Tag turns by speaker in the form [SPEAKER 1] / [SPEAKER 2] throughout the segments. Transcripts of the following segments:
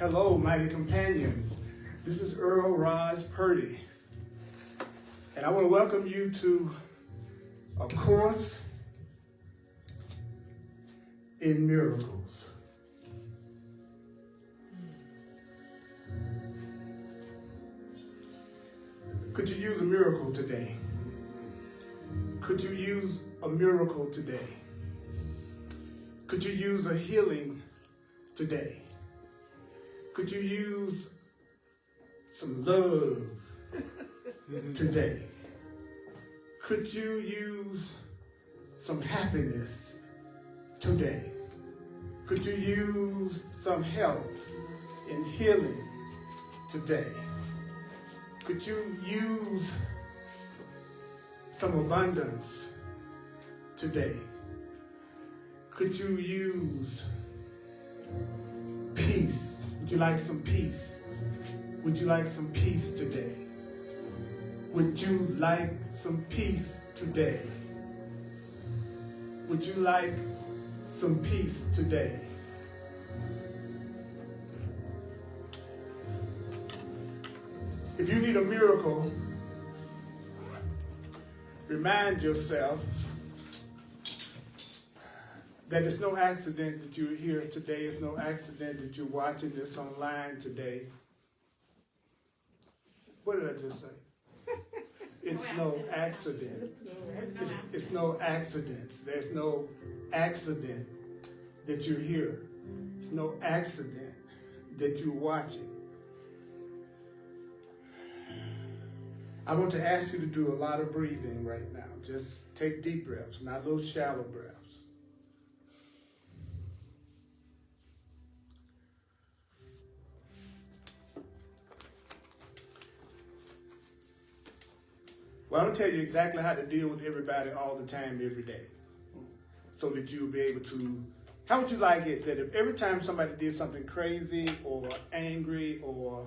[SPEAKER 1] Hello, mighty companions. This is Earl Purdy, and I want to welcome you to a course in miracles. Could you use a miracle today? Could you use a miracle today? Could you use a healing today? Could you use some love today? Could you use some happiness today? Could you use some health and healing today? Could you use some abundance today? Could you use peace? Would you like some peace? Would you like some peace today? Would you like some peace today? Would you like some peace today? If you need a miracle, remind yourself that it's no accident that you're here today. It's no accident that you're watching this online today. What did I just say? It's no accident. It's no accidents. There's no accident that you're here. It's no accident that you're watching. I want to ask you to do a lot of breathing right now. Just take deep breaths, not little shallow breaths. Well, I'm going to tell you exactly how to deal with everybody all the time, every day, so that you'll be able to. How would you like it that if every time somebody did something crazy or angry or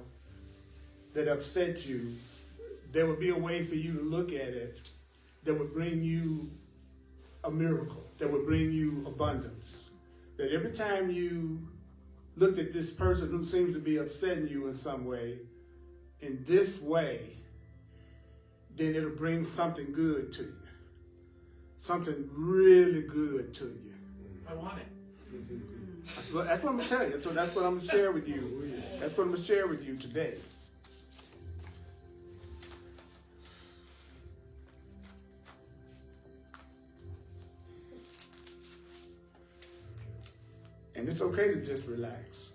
[SPEAKER 1] that upset you, there would be a way for you to look at it that would bring you a miracle, that would bring you abundance. That every time you looked at this person who seems to be upsetting you in some way, in this way, then it'll bring something good to you. Something really good to you.
[SPEAKER 2] I want it.
[SPEAKER 1] That's what I'm going to tell you. So that's what I'm going to share with you. That's what I'm going to share with you today. And it's okay to just relax.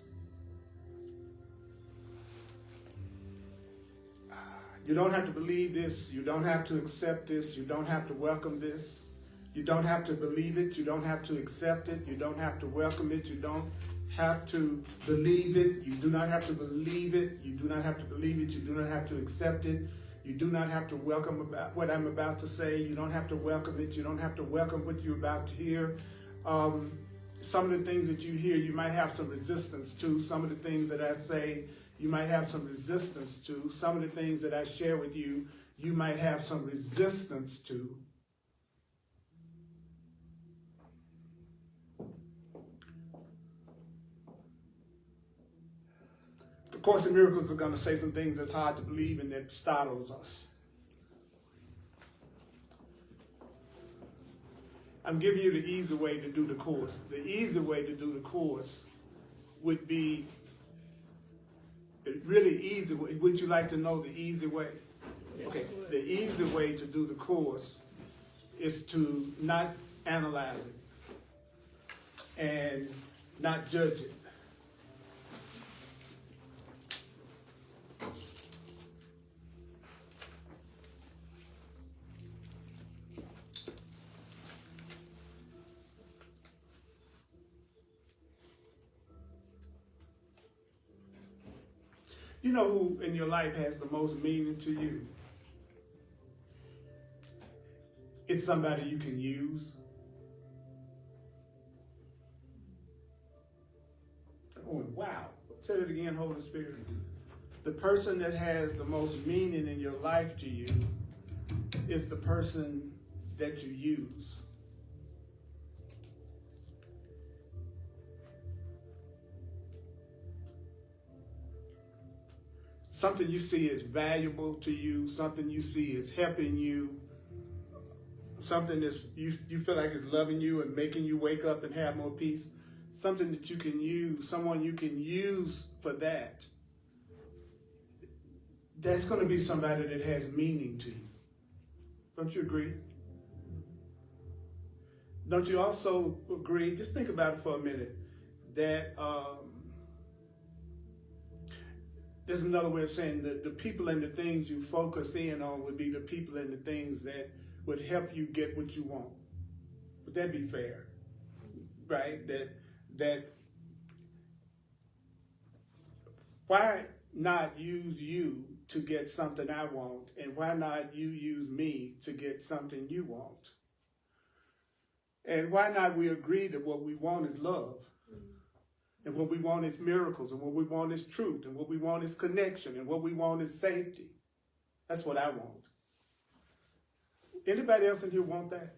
[SPEAKER 1] You don't have to believe this. You don't have to accept this. You don't have to welcome this. You don't have to believe it. You don't have to accept it. You don't have to welcome it. You don't have to believe it. You do not have to believe it. You do not have to believe it. You do not have to accept it. You do not have to welcome about what I'm about to say. You don't have to welcome it. You don't have to welcome what you're about to hear. Some of the things that you hear, you might have some resistance to. Some of the things that I say, you might have some resistance to. Some of the things that I share with you, you might have some resistance to. The Course in Miracles are going to say some things that's hard to believe and that startles us. I'm giving you the easy way to do the course. The easy way to do the course would be really easy. Would you like to know the easy way? Yes. Okay. The easy way to do the course is to not analyze it and not judge it. You know who in your life has the most meaning to you? It's somebody you can use. Oh, wow. Say it again, Holy Spirit. The person that has the most meaning in your life to you is the person that you use. something you see is valuable to you, something you see is helping you, something that's you feel like is loving you and making you wake up and have more peace, something that you can use, someone you can use for that, that's going to be somebody that has meaning to you. Don't you agree? Don't you also agree, just think about it for a minute, that there's another way of saying that the people and the things you focus in on would be the people and the things that would help you get what you want. Would that be fair? Right? That why not use you to get something I want, and why not you use me to get something you want? And why not we agree that what we want is love, and what we want is miracles, and what we want is truth, and what we want is connection, and what we want is safety. That's what I want. Anybody else in here want that?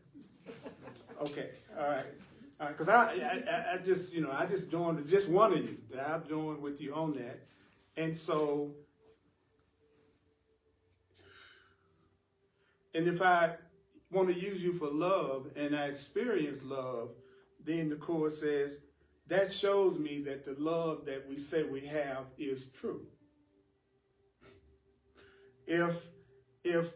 [SPEAKER 1] Okay, all right. Because I just, I just joined, just one of you, that I've joined with you on that. And so, and if I want to use you for love and I experience love, then the Course says, that shows me that the love that we say we have is true. If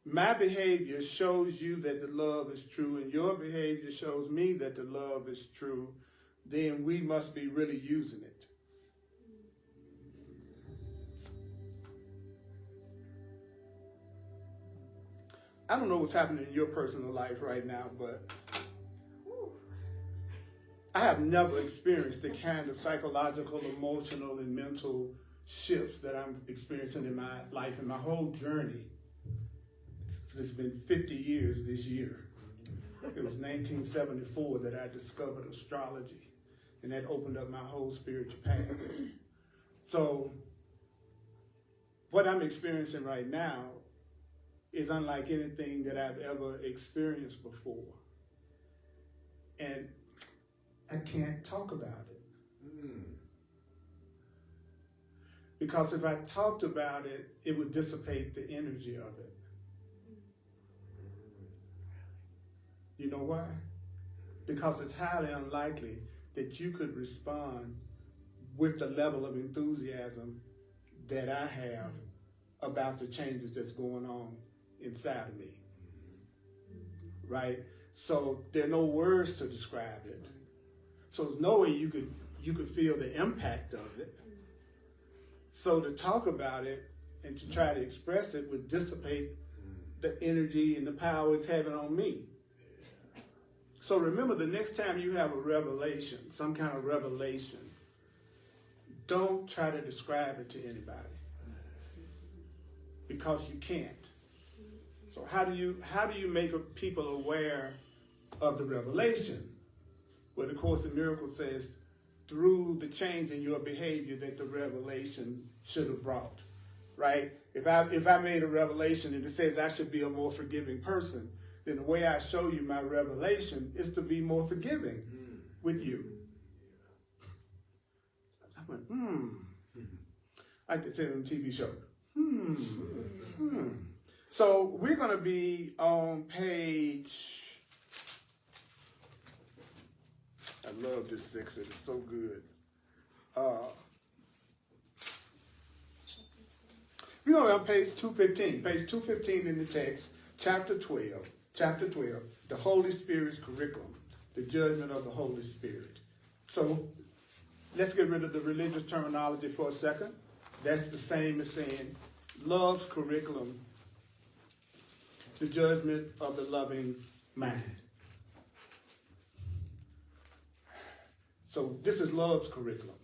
[SPEAKER 1] my behavior shows you that the love is true and your behavior shows me that the love is true, then we must be really using it. I don't know what's happening in your personal life right now, but I have never experienced the kind of psychological, emotional, and mental shifts that I'm experiencing in my life, in my whole journey. It's been 50 years this year. It was 1974 that I discovered astrology, and that opened up my whole spiritual path. So what I'm experiencing right now is unlike anything that I've ever experienced before. And I can't talk about it. Because if I talked about it, it would dissipate the energy of it. You know why? Because it's highly unlikely that you could respond with the level of enthusiasm that I have about the changes that's going on inside of me. Right? So there are no words to describe it. So there's no way you could feel the impact of it. So to talk about it and to try to express it would dissipate the energy and the power it's having on me. So remember, the next time you have a revelation, some kind of revelation, don't try to describe it to anybody, because you can't. So how do you make people aware of the revelation? Well, the Course in Miracles says, through the change in your behavior that the revelation should have brought, right? If I made a revelation and it says I should be a more forgiving person, then the way I show you my revelation is to be more forgiving with you. I went, like they said on the TV show, So we're going to be on page, I love this section, it's so good. We're going to be on page 215 in the text, chapter 12, the Holy Spirit's curriculum, the judgment of the Holy Spirit. So let's get rid of the religious terminology for a second. That's the same as saying love's curriculum, the judgment of the loving mind. So this is love's curriculum.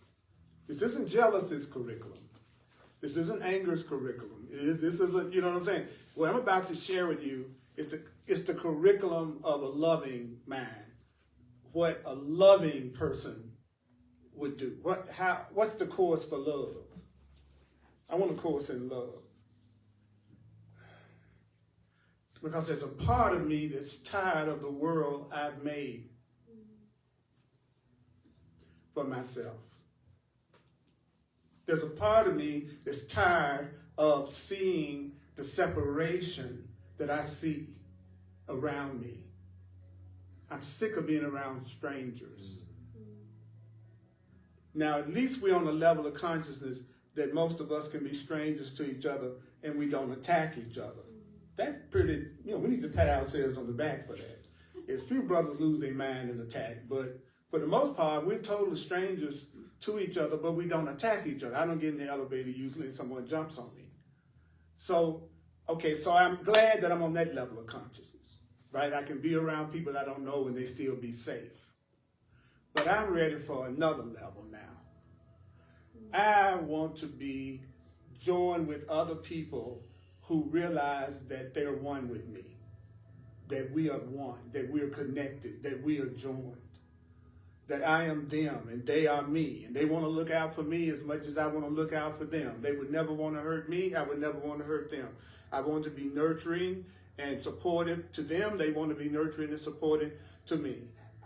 [SPEAKER 1] This isn't jealousy's curriculum. This isn't anger's curriculum. This isn't, you know what I'm saying? What I'm about to share with you is the curriculum of a loving mind. What a loving person would do. What's the course for love? I want a course in love. Because there's a part of me that's tired of the world I've made for myself. There's a part of me that's tired of seeing the separation that I see around me. I'm sick of being around strangers. Now, at least we're on a level of consciousness that most of us can be strangers to each other and we don't attack each other. That's pretty, we need to pat ourselves on the back for that. A few brothers lose their mind and attack, but for the most part, we're total strangers to each other, but we don't attack each other. I don't get in the elevator usually and someone jumps on me. So I'm glad that I'm on that level of consciousness, right? I can be around people I don't know and they still be safe. But I'm ready for another level now. I want to be joined with other people who realize that they're one with me, that we are one, that we're connected, that we are joined, that I am them and they are me, and they want to look out for me as much as I want to look out for them. They would never want to hurt me. I would never want to hurt them. I want to be nurturing and supportive to them. They want to be nurturing and supportive to me.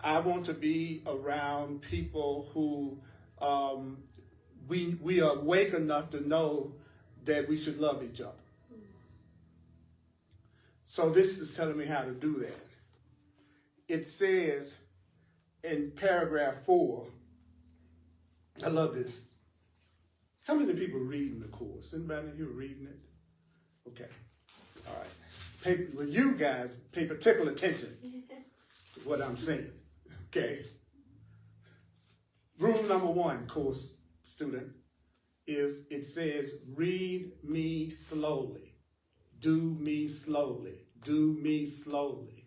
[SPEAKER 1] I want to be around people who we are awake enough to know that we should love each other. So this is telling me how to do that. It says in paragraph 4, I love this. How many people reading the course? Anybody here reading it? Okay. All right. You guys pay particular attention to what I'm saying. Okay. Rule number 1, course student, is it says, read me slowly. Do me slowly. Do me slowly.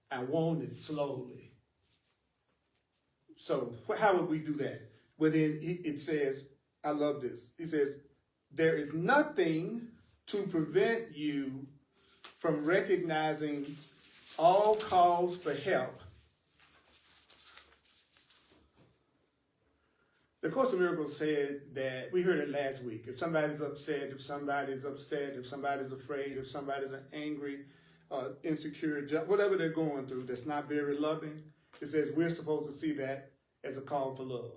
[SPEAKER 1] I want it slowly. So how would we do that? Well, then it says, I love this. It says, there is nothing to prevent you from recognizing all calls for help. The Course in Miracles said that, we heard it last week, if somebody's upset, if somebody's afraid, if somebody's angry, insecure, whatever they're going through that's not very loving, it says we're supposed to see that as a call for love.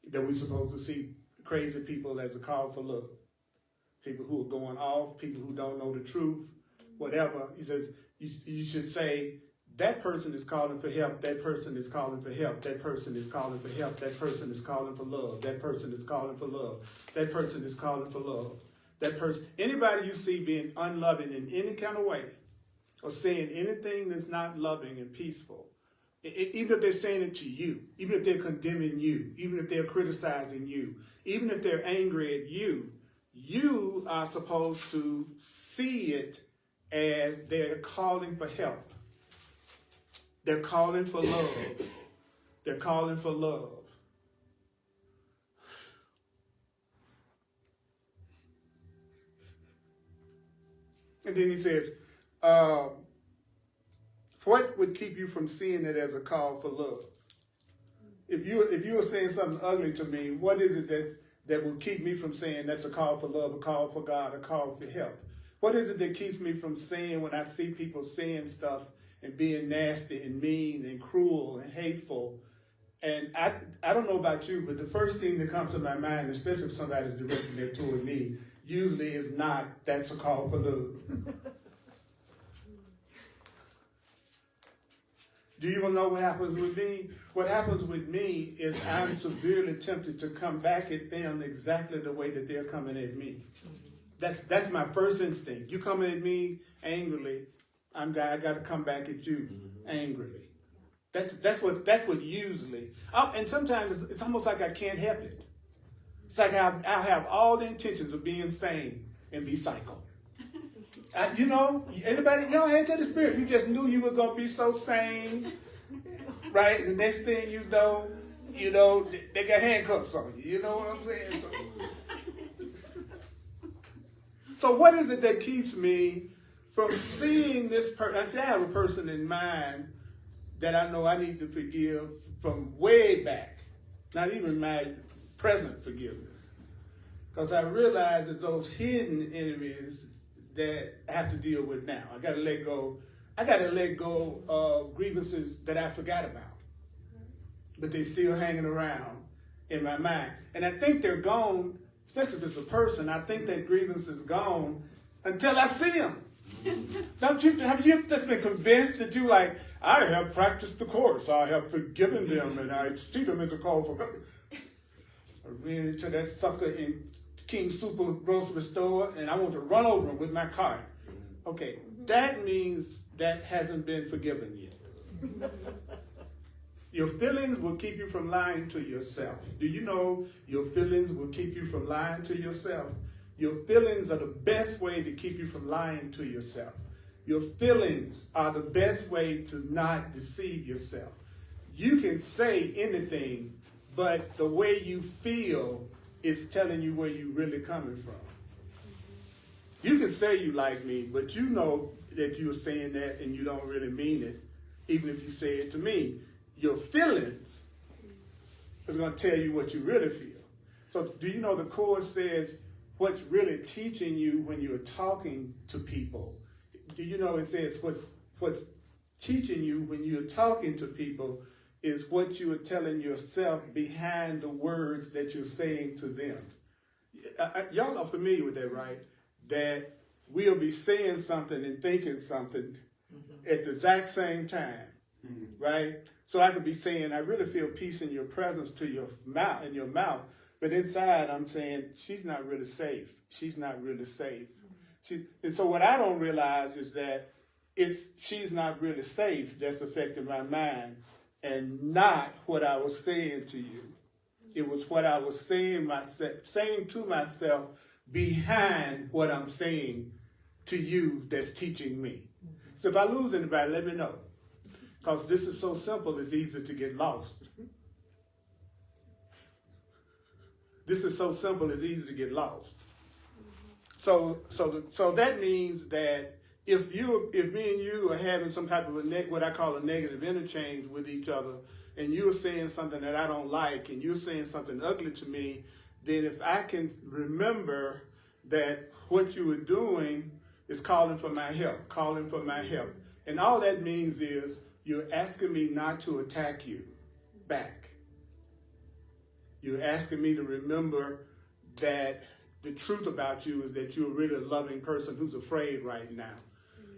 [SPEAKER 1] That we're supposed to see crazy people as a call for love. People who are going off, people who don't know the truth, whatever. He says you should say, that person is calling for help, that person is calling for help, that person is calling for help, that person is calling for love, that person is calling for love, that person is calling for love. That person, anybody you see being unloving in any kind of way, or saying anything that's not loving and peaceful, even if they're saying it to you, even if they're condemning you, even if they're criticizing you, even if they're angry at you, you are supposed to see it as they're calling for help. They're calling for love. They're calling for love. And then he says, what would keep you from seeing it as a call for love? If you were saying something ugly to me, what is it that will keep me from saying that's a call for love, a call for God, a call for help? What is it that keeps me from saying when I see people saying stuff and being nasty and mean and cruel and hateful? And I don't know about you, but the first thing that comes to my mind, especially if somebody's directing it toward me, usually is not, that's a call for love. Do you want to know what happens with me? What happens with me is I'm severely tempted to come back at them exactly the way that they're coming at me. That's my first instinct. You coming at me angrily, I got to come back at you angrily. That's what usually. And sometimes it's almost like I can't help it. It's like I'll have all the intentions of being sane and be psycho. Anybody, y'all had to the spirit. You just knew you were going to be so sane, right? The next thing you know, they got handcuffs on you. You know what I'm saying? So what is it that keeps me from seeing this person? I have a person in mind that I know I need to forgive from way back, not even my present forgiveness. Because I realize it's those hidden enemies that I have to deal with now. I got to let go. I got to let go of grievances that I forgot about, but they're still hanging around, in my mind. And I think they're gone, especially if it's a person, I think that grievance is gone until I see them. Have you just been convinced that you like, I have practiced the course, I have forgiven them, and I see them as a call for God. I ran into that sucker in King Super grocery store, and I want to run over him with my cart. Okay, that means that hasn't been forgiven yet. Your feelings will keep you from lying to yourself. Do you know your feelings will keep you from lying to yourself? Your feelings are the best way to keep you from lying to yourself. Your feelings are the best way to not deceive yourself. You can say anything, but the way you feel is telling you where you're really coming from. You can say you like me, but you know that you're saying that and you don't really mean it, even if you say it to me. Your feelings is going to tell you what you really feel. So do you know the Course says what's really teaching you when you're talking to people? Do you know it says what's teaching you when you're talking to people is what you are telling yourself behind the words that you're saying to them. Y'all are familiar with that, right? That we'll be saying something and thinking something at the exact same time, right? So I could be saying, I really feel peace in your presence to your mouth, but inside I'm saying, she's not really safe. She's not really safe. And so what I don't realize is that she's not really safe that's affecting my mind, and not what I was saying to you. It was what I was saying to myself behind what I'm saying to you that's teaching me. So if I lose anybody, let me know. Because this is so simple, it's easy to get lost. This is so simple, it's easy to get lost. So that means that if me and you are having some type of what I call a negative interchange with each other, and you're saying something that I don't like, and you're saying something ugly to me, then if I can remember that what you were doing is calling for my help. And all that means is you're asking me not to attack you back. You're asking me to remember that the truth about you is that you're really a loving person who's afraid right now.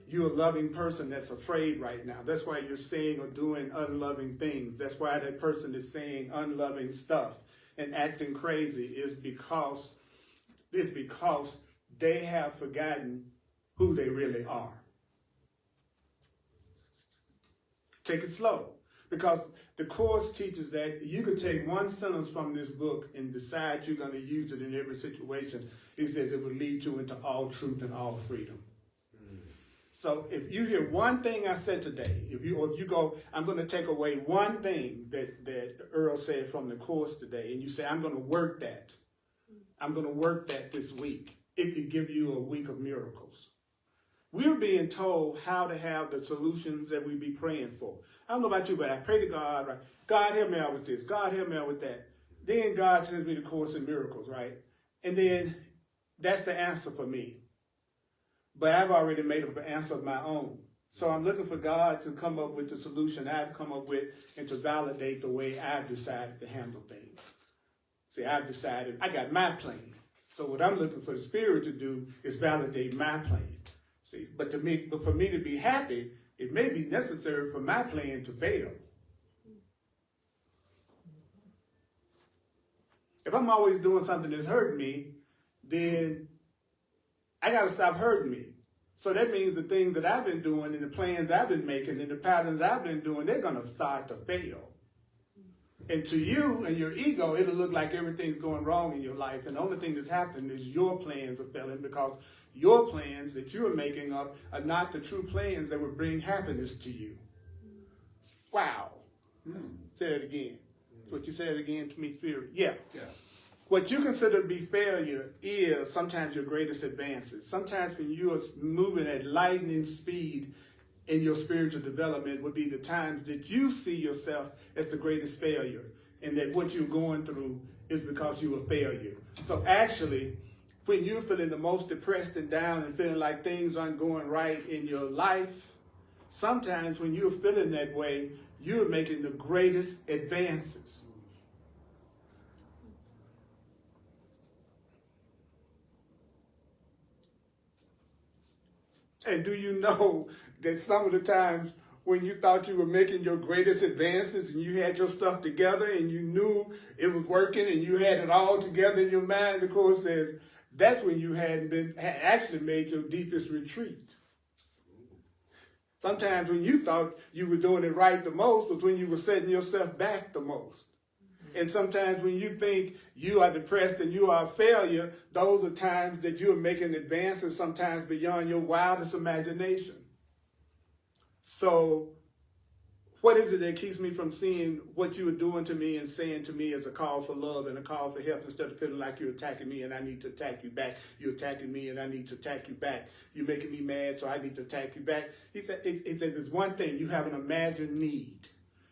[SPEAKER 1] You're a loving person that's afraid right now. That's why you're saying or doing unloving things. That's why that person is saying unloving stuff and acting crazy is because they have forgotten who they really are. Take it slow, because the Course teaches that you can take one sentence from this book and decide you're going to use it in every situation. It says it will lead you into all truth and all freedom. So if you hear one thing I said today, if you go, I'm going to take away one thing that Earl said from the Course today, and you say, I'm going to work that. I'm going to work that this week. It could give you a week of miracles. We're being told how to have the solutions that we be praying for. I don't know about you, but I pray to God, right? God, help me out with this. God, help me out with that. Then God sends me the Course in Miracles, right? And then that's the answer for me. But I've already made up an answer of my own. So I'm looking for God to come up with the solution I've come up with and to validate the way I've decided to handle things. See, I've decided, I got my plan. So what I'm looking for the Spirit to do is validate my plan. See, but for me to be happy, it may be necessary for my plan to fail. If I'm always doing something that's hurting me, then I got to stop hurting me. So that means the things that I've been doing and the plans I've been making and the patterns I've been doing, they're going to start to fail. And to you and your ego, it'll look like everything's going wrong in your life. And the only thing that's happened is your plans are failing, because your plans that you're making up are not the true plans that would bring happiness to you. Wow. Say it again. What you said again to me, Spirit. Yeah. What you consider to be failure is sometimes your greatest advances. Sometimes when you are moving at lightning speed in your spiritual development would be the times that you see yourself as the greatest failure, and that what you're going through is because you're a failure. So actually, when you're feeling the most depressed and down and feeling like things aren't going right in your life, sometimes when you're feeling that way, you're making the greatest advances. And do you know that some of the times when you thought you were making your greatest advances and you had your stuff together and you knew it was working and you had it all together in your mind, the Course says that's when you had actually made your deepest retreat. Sometimes when you thought you were doing it right the most was when you were setting yourself back the most. And sometimes when you think you are depressed and you are a failure, those are times that you are making advances, sometimes beyond your wildest imagination. So what is it that keeps me from seeing what you are doing to me and saying to me as a call for love and a call for help, instead of feeling like you're attacking me and I need to attack you back? You're attacking me and I need to attack you back. You're making me mad, so I need to attack you back. He said, it says it's one thing, you have an imagined need.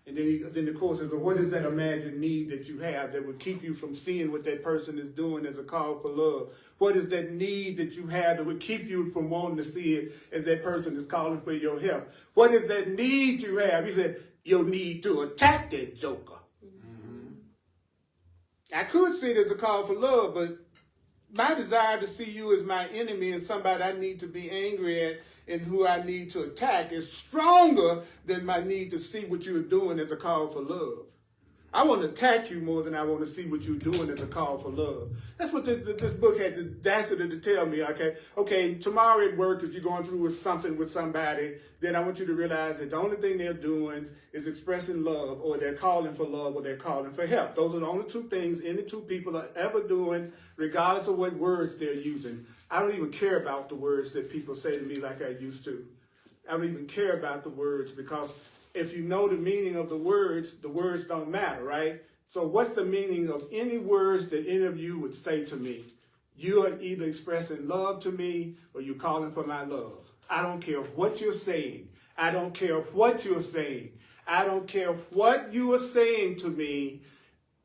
[SPEAKER 1] And then the Course says, well, what is that imagined need that you have that would keep you from seeing what that person is doing as a call for love? What is that need that you have that would keep you from wanting to see it as that person is calling for your help? What is that need you have? He said, your need to attack that joker. Mm-hmm. I could see it as a call for love, but my desire to see you as my enemy and somebody I need to be angry at and who I need to attack is stronger than my need to see what you're doing as a call for love. I want to attack you more than I want to see what you're doing as a call for love. That's what this book had the audacity to tell me. Okay, tomorrow at work, if you're going through with something with somebody, then I want you to realize that the only thing they're doing is expressing love, or they're calling for love, or they're calling for help. Those are the only two things any two people are ever doing, regardless of what words they're using. I don't even care about the words that people say to me like I used to. I don't even care about the words, because if you know the meaning of the words don't matter, right? So what's the meaning of any words that any of you would say to me? You are either expressing love to me or you're calling for my love. I don't care what you're saying. I don't care what you're saying. I don't care what you are saying to me.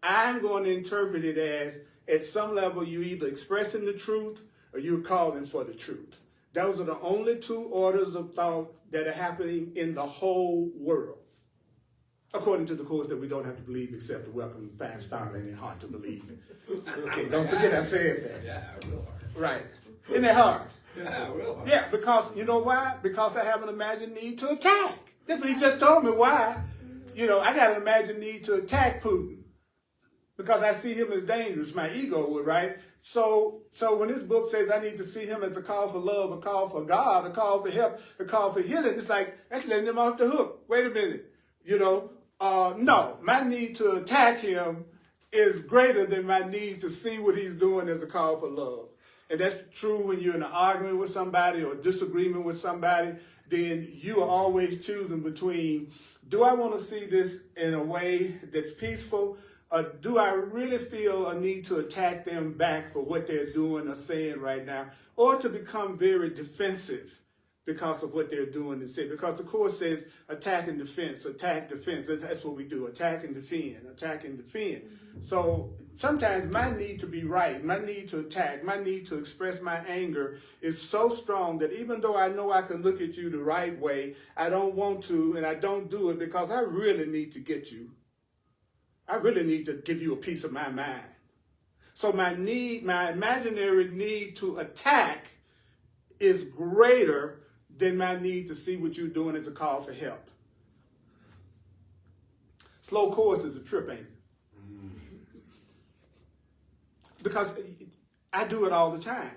[SPEAKER 1] I'm going to interpret it as, at some level, you're either expressing the truth or you're calling for the truth. Those are the only two orders of thought that are happening in the whole world. According to the Course that we don't have to believe except to welcome and find startling and hard to believe. Okay, don't forget I said that.
[SPEAKER 2] Yeah, real hard.
[SPEAKER 1] Right. Isn't that hard?
[SPEAKER 2] Yeah, real hard.
[SPEAKER 1] Yeah, because you know why? Because I have an imagined need to attack. That's what he just told me why. You know, I got an imagined need to attack Putin because I see him as dangerous. My ego would, right? So when this book says I need to see him as a call for love, a call for God, a call for help, a call for healing, it's like, that's letting him off the hook. Wait a minute. You know, no, my need to attack him is greater than my need to see what he's doing as a call for love. And that's true when you're in an argument with somebody or disagreement with somebody, then you are always choosing between, do I want to see this in a way that's peaceful? Do I really feel a need to attack them back for what they're doing or saying right now, or to become very defensive because of what they're doing and saying? Because the Course says attack and defense, attack, defense. That's what we do, attack and defend, attack and defend. So sometimes my need to be right, my need to attack, my need to express my anger is so strong that even though I know I can look at you the right way, I don't want to, and I don't do it because I really need to get you. I really need to give you a piece of my mind. So my imaginary need to attack is greater than my need to see what you're doing as a call for help. Slow course is a trip, ain't it? Because I do it all the time.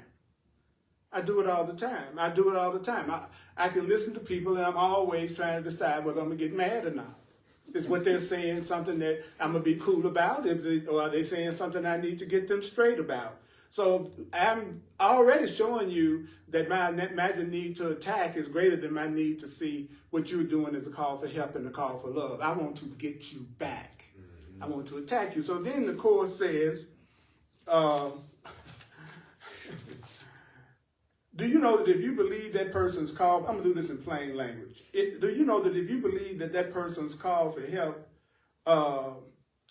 [SPEAKER 1] I do it all the time. I can listen to people and I'm always trying to decide whether I'm going to get mad or not. Is what they're saying something that I'm going to be cool about? Or are they saying something I need to get them straight about? So I'm already showing you that my imagined need to attack is greater than my need to see what you're doing as a call for help and a call for love. I want to get you back. Mm-hmm. I want to attack you. So then the Course says, do you know that if you believe that person's call, I'm going to do this in plain language. Do you know that if you believe that that person's call for help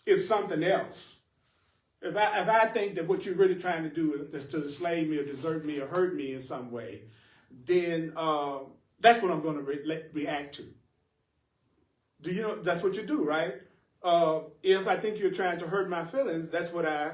[SPEAKER 1] is something else, if I think that what you're really trying to do is to enslave me or desert me or hurt me in some way, then that's what I'm going to react to. Do you know that's what you do, right? If I think you're trying to hurt my feelings, that's what I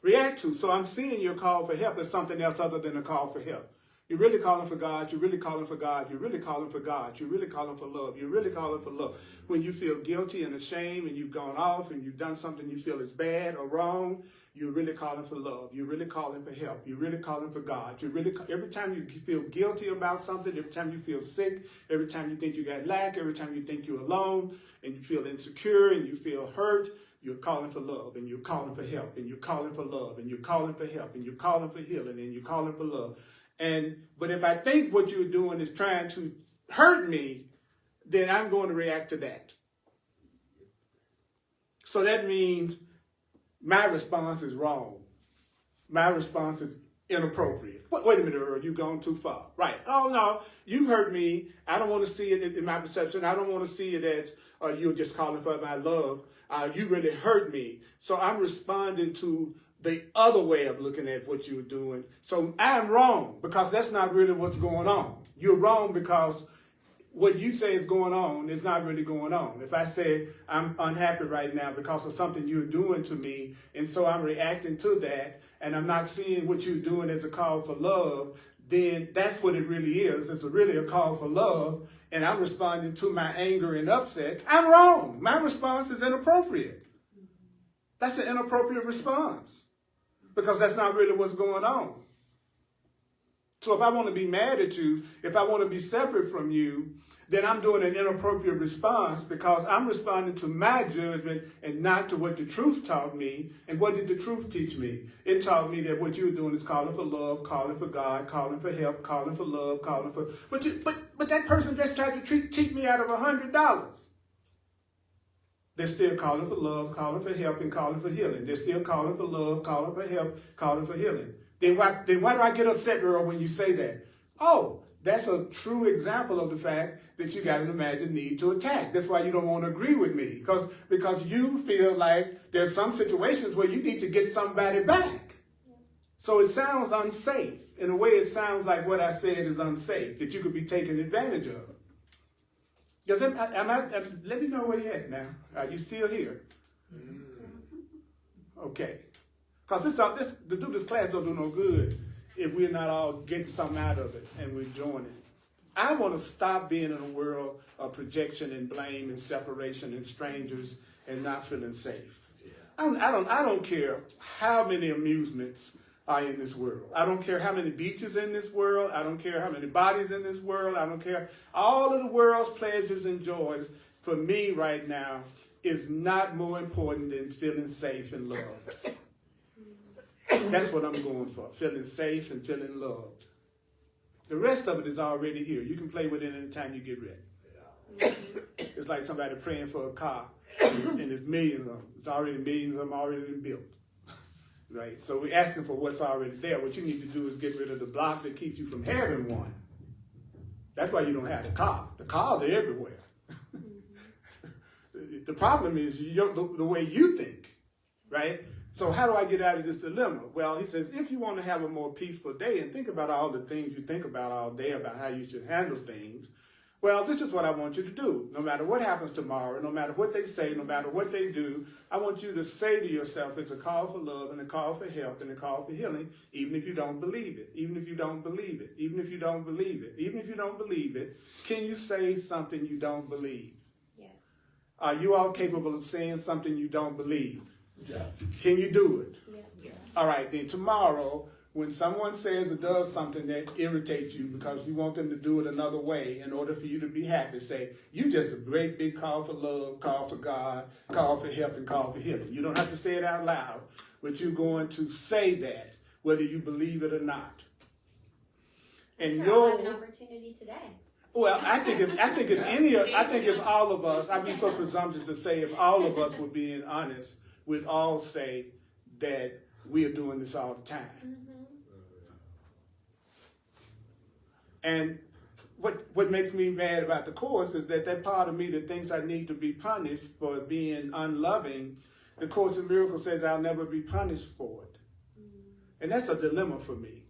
[SPEAKER 1] react to. So I'm seeing your call for help as something else other than a call for help. You're really calling for God. You're really calling for God. You're really calling for God. You're really calling for love. You're really calling for love. When you feel guilty and ashamed and you've gone off and you've done something you feel is bad or wrong, you're really calling for love. You're really calling for help. You're really calling for God. Every time you feel guilty about something, every time you feel sick, every time you think you got lack, every time you think you're alone and you feel insecure and you feel hurt, you're calling for love, and you're calling for help, and you're calling for love, and you're calling for help, and you're calling for healing, and you're calling for love. But if I think what you're doing is trying to hurt me, then I'm going to react to that. So that means my response is wrong. My response is inappropriate. Wait a minute, Earl, you've gone too far. Right. Oh, no, you hurt me. I don't want to see it in my perception. I don't want to see it as you're just calling for my love. You really hurt me. So I'm responding to the other way of looking at what you're doing. So I'm wrong because that's not really what's going on. You're wrong because what you say is going on is not really going on. If I say I'm unhappy right now because of something you're doing to me, and so I'm reacting to that, and I'm not seeing what you're doing as a call for love, then that's what it really is. It's really a call for love, and I'm responding to my anger and upset. I'm wrong. My response is inappropriate. That's an inappropriate response because that's not really what's going on. So if I want to be mad at you, if I want to be separate from you, then I'm doing an inappropriate response because I'm responding to my judgment and not to what the truth taught me. And what did the truth teach me? It taught me that what you're doing is calling for love, calling for God, calling for help, calling for love, calling for... But that person just tried to cheat me out of $100. They're still calling for love, calling for help, and calling for healing. They're still calling for love, calling for help, calling for healing. Then why do I get upset, Earl, when you say that? Oh, that's a true example of the fact that you got an imagined need to attack. That's why you don't want to agree with me, because you feel like there's some situations where you need to get somebody back. So it sounds unsafe. In a way, it sounds like what I said is unsafe, that you could be taken advantage of. Because let me know where you're at now. Are you still here? Okay. Because to do this class don't do no good if we're not all getting something out of it and we're enjoying it. I want to stop being in a world of projection and blame and separation and strangers and not feeling safe. Yeah. I don't care how many amusements are in this world. I don't care how many beaches in this world. I don't care how many bodies in this world. I don't care. All of the world's pleasures and joys for me right now is not more important than feeling safe and loved. That's what I'm going for, feeling safe and feeling loved. The rest of it is already here. You can play with it anytime you get ready. It's like somebody praying for a car, and there's millions of them. It's already millions of them already been built. Right? So we're asking for what's already there. What you need to do is get rid of the block that keeps you from having one. That's why you don't have the car. The cars are everywhere. The problem is the way you think, right? So how do I get out of this dilemma? Well, he says, if you want to have a more peaceful day and think about all the things you think about all day about how you should handle things, well, this is what I want you to do. No matter what happens tomorrow, no matter what they say, no matter what they do, I want you to say to yourself, it's a call for love and a call for help and a call for healing, even if you don't believe it, even if you don't believe it, even if you don't believe it, even if you don't believe it. Can you say something you don't believe?
[SPEAKER 3] Yes.
[SPEAKER 1] Are you all capable of saying something you don't believe?
[SPEAKER 2] Yes.
[SPEAKER 1] Can you do it?
[SPEAKER 3] Yes.
[SPEAKER 1] All right, then tomorrow, when someone says or does something that irritates you because you want them to do it another way in order for you to be happy, say, you just a great big call for love, call for God, call for help, and call for healing. You don't have to say it out loud, but you're going to say that whether you believe it or not. And
[SPEAKER 3] I'll have an opportunity today.
[SPEAKER 1] Well, I think if all of us, I'd be so presumptuous to say if all of us were being honest, we'd all say that we are doing this all the time. Mm-hmm. And what makes me mad about the Course is that part of me that thinks I need to be punished for being unloving, the Course in Miracles says I'll never be punished for it. And that's a dilemma for me.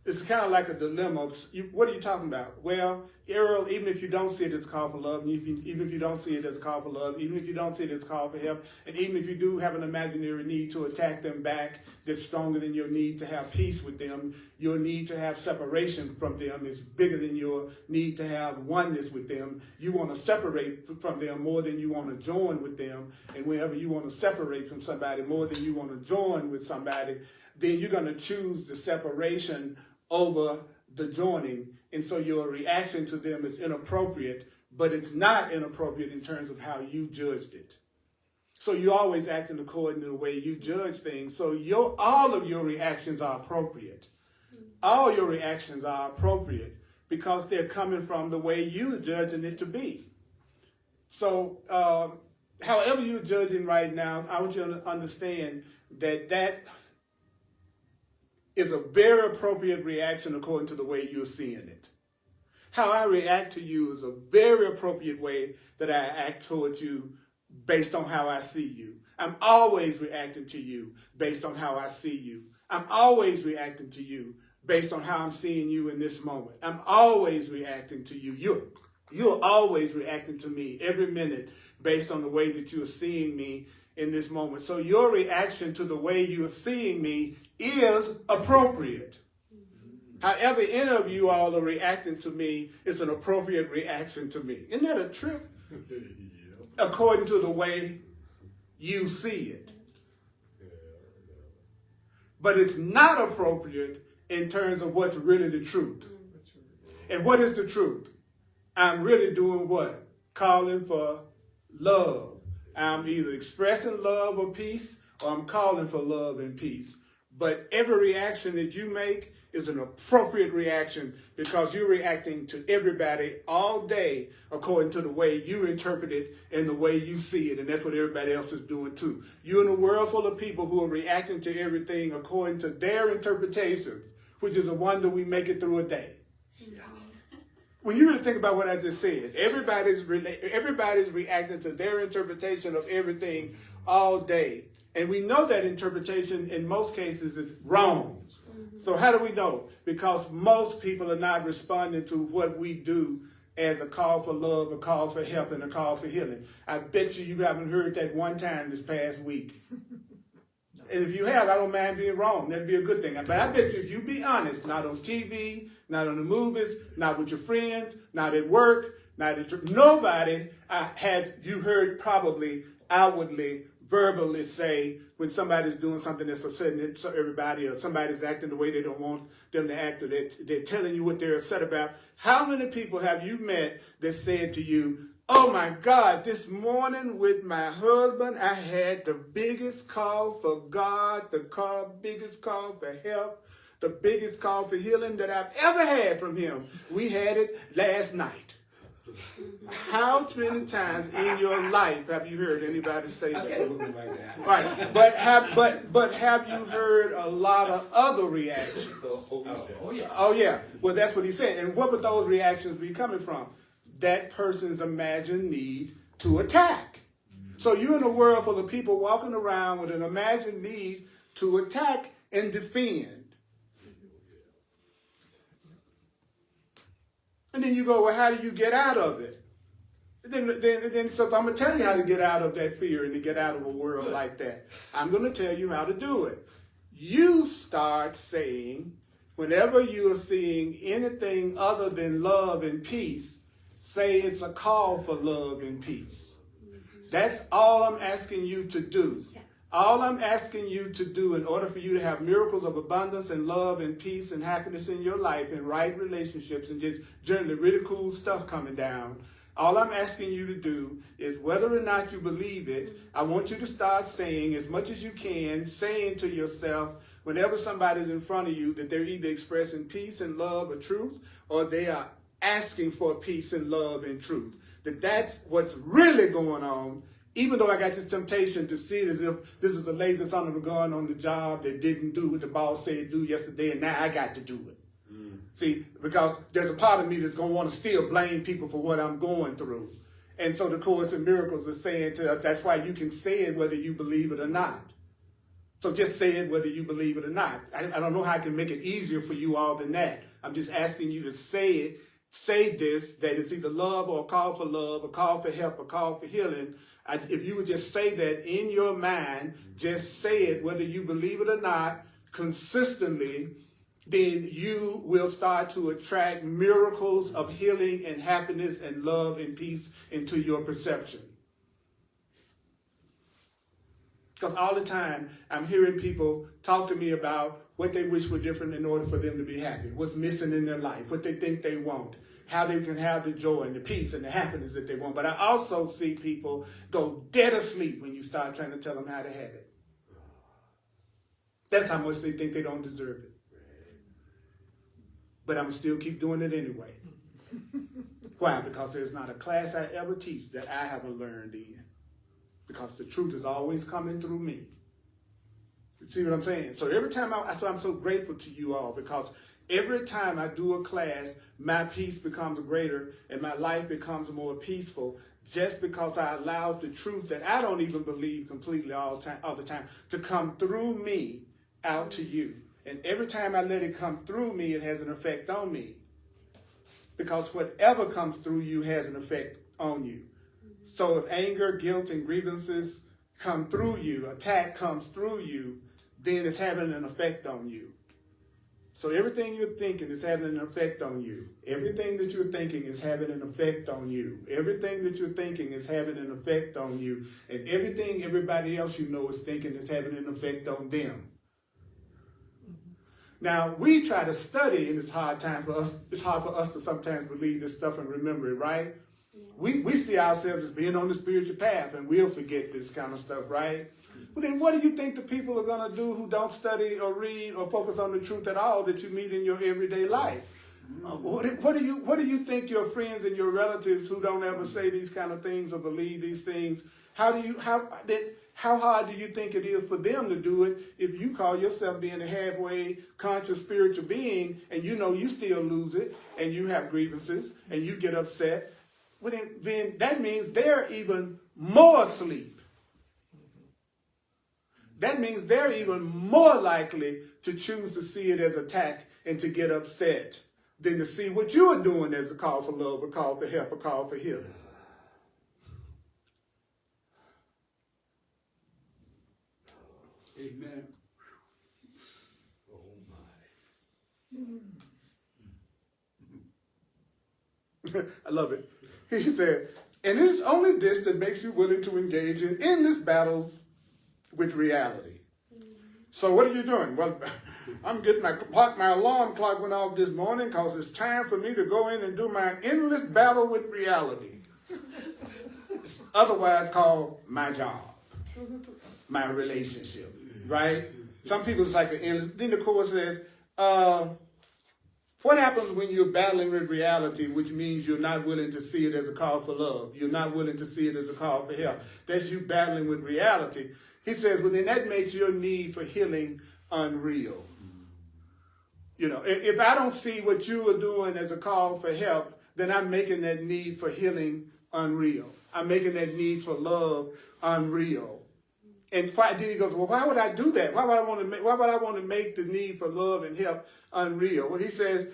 [SPEAKER 1] It's kind of like a dilemma. What are you talking about? Well, Earl, even if you don't see it as a call for love, and even if you don't see it as a call for love, even if you don't see it as a call for help, and even if you do have an imaginary need to attack them back that's stronger than your need to have peace with them, your need to have separation from them is bigger than your need to have oneness with them. You want to separate from them more than you want to join with them. And whenever you want to separate from somebody more than you want to join with somebody, then you're going to choose the separation over the joining. And so your reaction to them is inappropriate, but it's not inappropriate in terms of how you judged it. So you're always acting according to the way you judge things. So all of your reactions are appropriate. All your reactions are appropriate because they're coming from the way you're judging it to be. So however you're judging right now, I want you to understand that is a very appropriate reaction according to the way you're seeing it. How I react to you is a very appropriate way that I act towards you based on how I see you. I'm always reacting to you based on how I see you. I'm always reacting to you based on how I'm seeing you in this moment. I'm always reacting to you. You're always reacting to me every minute based on the way that you're seeing me in this moment. So your reaction to the way you're seeing me is appropriate. However any of you all are reacting to me, it's an appropriate reaction to me. Isn't that a trip? According to the way you see it. But it's not appropriate in terms of what's really the truth. And what is the truth? I'm really doing what? Calling for love. I'm either expressing love or peace, or I'm calling for love and peace. But every reaction that you make is an appropriate reaction because you're reacting to everybody all day according to the way you interpret it and the way you see it. And that's what everybody else is doing too. You're in a world full of people who are reacting to everything according to their interpretations, which is a wonder we make it through a day. When you really think about what I just said, everybody's reacting to their interpretation of everything all day. And we know that interpretation in most cases is wrong. So how do we know? Because most people are not responding to what we do as a call for love, a call for help, and a call for healing. I bet you haven't heard that one time this past week. And if you have, I don't mind being wrong. That'd be a good thing. But I bet you if you be honest, not on TV, not on the movies, not with your friends, not at work, not at nobody had you heard probably outwardly, verbally say when somebody's doing something that's upsetting everybody or somebody's acting the way they don't want them to act or they're telling you what they're upset about. How many people have you met that said to you, oh my God, this morning with my husband, I had the biggest call for God, biggest call for help, the biggest call for healing that I've ever had from him. We had it last night. How many times in your life have you heard anybody say that? Right, but have you heard a lot of other reactions?
[SPEAKER 2] Oh yeah.
[SPEAKER 1] Oh yeah. Well, that's what he said. And what would those reactions be coming from? That person's imagined need to attack. So you're in a world full of people walking around with an imagined need to attack and defend. And then you go, well, how do you get out of it? Then so I'm going to tell you how to get out of that fear and to get out of a world like that. I'm going to tell you how to do it. You start saying, whenever you are seeing anything other than love and peace, say it's a call for love and peace. That's all I'm asking you to do. All I'm asking you to do in order for you to have miracles of abundance and love and peace and happiness in your life and right relationships and just generally really cool stuff coming down, all I'm asking you to do is whether or not you believe it, I want you to start saying as much as you can, saying to yourself whenever somebody's in front of you that they're either expressing peace and love or truth or they are asking for peace and love and truth. That's what's really going on. Even though I got this temptation to see it as if this is a lazy son of a gun on the job that didn't do what the boss said do yesterday, and now I got to do it. See, because there's a part of me that's going to want to still blame people for what I'm going through. And so the Course in Miracles is saying to us, that's why you can say it whether you believe it or not. So just say it whether you believe it or not. I don't know how I can make it easier for you all than that. I'm just asking you to say it say this, that it's either love or a call for love, a call for help, a call for healing, if you would just say that in your mind, just say it, whether you believe it or not, consistently, then you will start to attract miracles of healing and happiness and love and peace into your perception. Because all the time, I'm hearing people talk to me about what they wish were different in order for them to be happy, what's missing in their life, what they think they want, how they can have the joy and the peace and the happiness that they want. But I also see people go dead asleep when you start trying to tell them how to have it. That's how much they think they don't deserve it. But I'm still keep doing it anyway. Why? Because there's not a class I ever teach that I haven't learned in. Because the truth is always coming through me. You see what I'm saying? So every time that's why I'm so grateful to you all, because every time I do a class, my peace becomes greater and my life becomes more peaceful, just because I allowed the truth that I don't even believe completely all the time to come through me out to you. And every time I let it come through me, it has an effect on me. Because whatever comes through you has an effect on you. So if anger, guilt, and grievances come through you, attack comes through you, then it's having an effect on you. So everything you're thinking is having an effect on you. Everything that you're thinking is having an effect on you. Everything that you're thinking is having an effect on you. And everything everybody else you know is thinking is having an effect on them. Now, we try to study in this hard time for us. It's hard for us to sometimes believe this stuff and remember it, right? Yeah. We see ourselves as being on the spiritual path, and we'll forget this kind of stuff, right? But then what do you think the people are going to do who don't study or read or focus on the truth at all that you meet in your everyday life? What do you think your friends and your relatives who don't ever say these kind of things or believe these things, how hard do you think it is for them to do it if you call yourself being a halfway conscious spiritual being and you know you still lose it and you have grievances and you get upset? Well, then that means they're even more asleep. That means they're even more likely to choose to see it as attack and to get upset than to see what you are doing as a call for love, a call for help, a call for healing.
[SPEAKER 2] Amen. Oh my.
[SPEAKER 1] I love it. He said, and it is only this that makes you willing to engage in endless battles with reality. So what are you doing? Well, I'm getting my alarm clock went off this morning because it's time for me to go in and do my endless battle with reality. It's otherwise called my job, my relationship, right? Some people it's like an endless. Then the Course says, what happens when you're battling with reality, which means you're not willing to see it as a call for love? You're not willing to see it as a call for help. That's you battling with reality. He says, well, then that makes your need for healing unreal. You know, if I don't see what you are doing as a call for help, then I'm making that need for healing unreal. I'm making that need for love unreal. And then he goes, well, why would I do that? Why would I want to make the need for love and help unreal? Well, he says,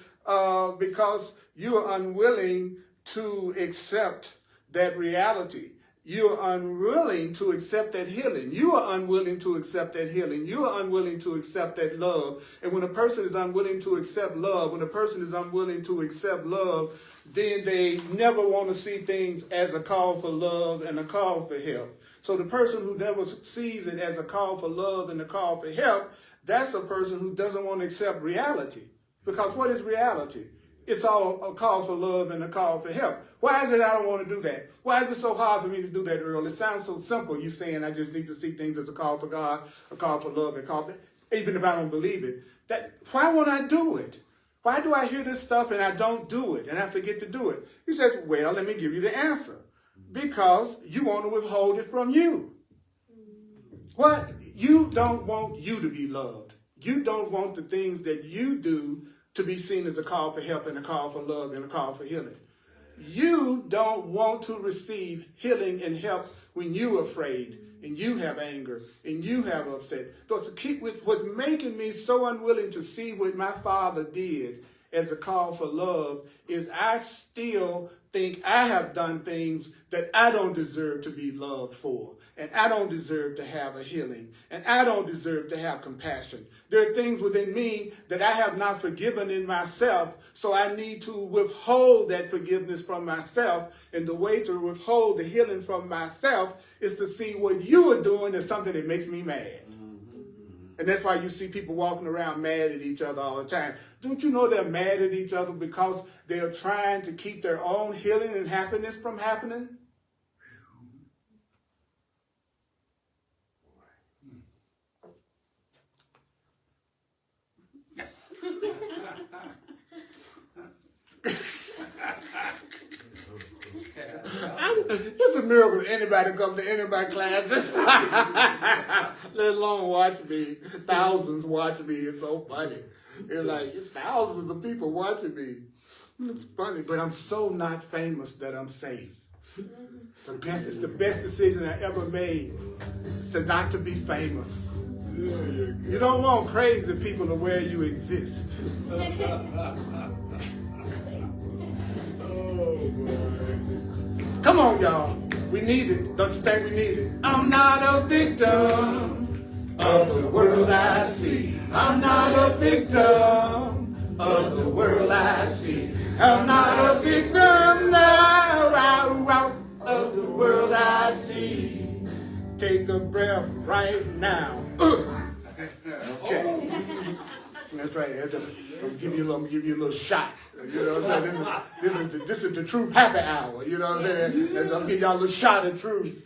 [SPEAKER 1] because you are unwilling to accept that reality. You are unwilling to accept that healing. You are unwilling to accept that healing. You are unwilling to accept that love. And when a person is unwilling to accept love, then they never want to see things as a call for love and a call for help. So the person who never sees it as a call for love and a call for help, that's a person who doesn't want to accept reality. Because what is reality? It's all a call for love and a call for help. Why is it I don't want to do that? Why is it so hard for me to do that, Earl? It sounds so simple. You saying I just need to see things as a call for God, a call for love, and a call for, even if I don't believe it. Why won't I do it? Why do I hear this stuff and I don't do it and I forget to do it? He says, well, let me give you the answer. Because you want to withhold it from you. What? You don't want you to be loved. You don't want the things that you do to be seen as a call for help and a call for love and a call for healing. You don't want to receive healing and help when you're afraid and you have anger and you have upset. So to keep with what's making me so unwilling to see what my Father did as a call for love is I still think I have done things that I don't deserve to be loved for. And I don't deserve to have a healing. And I don't deserve to have compassion. There are things within me that I have not forgiven in myself. So I need to withhold that forgiveness from myself. And the way to withhold the healing from myself is to see what you are doing as something that makes me mad. And that's why you see people walking around mad at each other all the time. Don't you know they're mad at each other because they're trying to keep their own healing and happiness from happening? It's a miracle anybody come to anybody's classes, let alone watch me. Thousands watch me. It's so funny. It's like, it's thousands of people watching me. It's funny, but I'm so not famous that I'm safe. It's the best decision I ever made. It's to not to be famous. You don't want crazy people to where you exist. Come on, y'all. We need it. Don't you think we need it? I'm not a victim of the world I see. I'm not a victim of the world I see. I'm not a victim now of the world I see. Take a breath right now. Okay. That's right. I'm gonna give you a little shot. You know what I'm saying? This is the true happy hour. You know what I'm saying? I'm gonna give y'all a little shot of truth.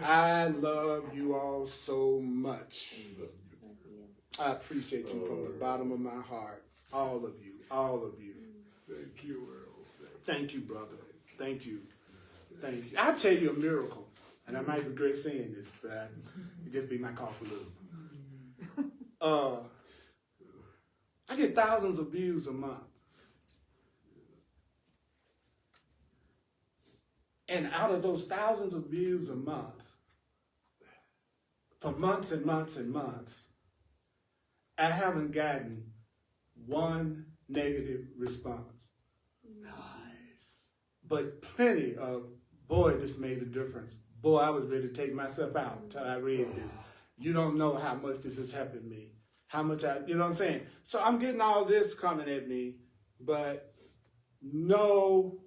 [SPEAKER 1] I love you all so much. I appreciate you from the bottom of my heart. All of you. All of you.
[SPEAKER 2] Thank you, Earl.
[SPEAKER 1] Thank you, brother. Thank you. Thank you. I'll tell you a miracle, and I might regret saying this, but it just be my call for love. I get thousands of views a month. And out of those thousands of views a month, for months and months and months, I haven't gotten one negative response. Nice. But plenty of, boy, this made a difference. Boy, I was ready to take myself out until I read this. You don't know how much this has helped me. How much you know what I'm saying? So I'm getting all this coming at me, but no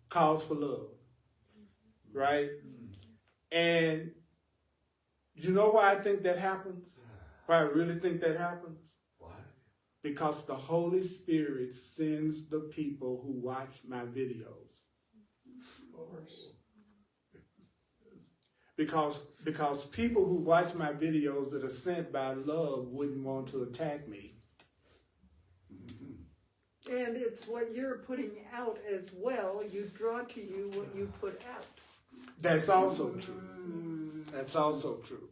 [SPEAKER 1] cause for love, right? And you know why I think that happens? Why I really think that happens?
[SPEAKER 2] Why?
[SPEAKER 1] Because the Holy Spirit sends the people who watch my videos.
[SPEAKER 2] Of course.
[SPEAKER 1] Because people who watch my videos that are sent by love wouldn't want to attack me.
[SPEAKER 4] And it's what you're putting out as well. You draw to you what you put out.
[SPEAKER 1] That's also true. That's also true.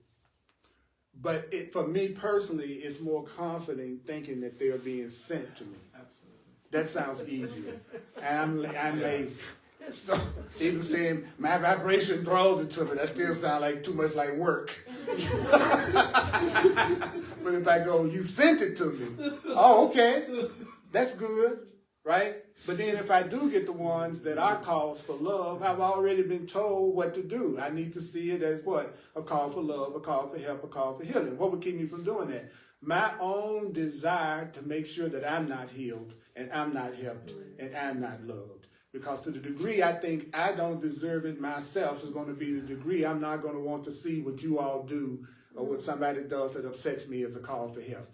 [SPEAKER 1] But for me personally, it's more confident thinking that they're being sent to me.
[SPEAKER 2] Absolutely.
[SPEAKER 1] That sounds easier. And I'm lazy. So even saying my vibration draws it to me, that still sounds like too much like work. But if I go, you sent it to me. Oh, okay. That's good, right? But then if I do get the ones that are calls for love, I've already been told what to do. I need to see it as what? A call for love, a call for help, a call for healing. What would keep me from doing that? My own desire to make sure that I'm not healed and I'm not helped and I'm not loved. Because to the degree I think I don't deserve it myself is going to be the degree I'm not going to want to see what you all do or what somebody does that upsets me as a call for help.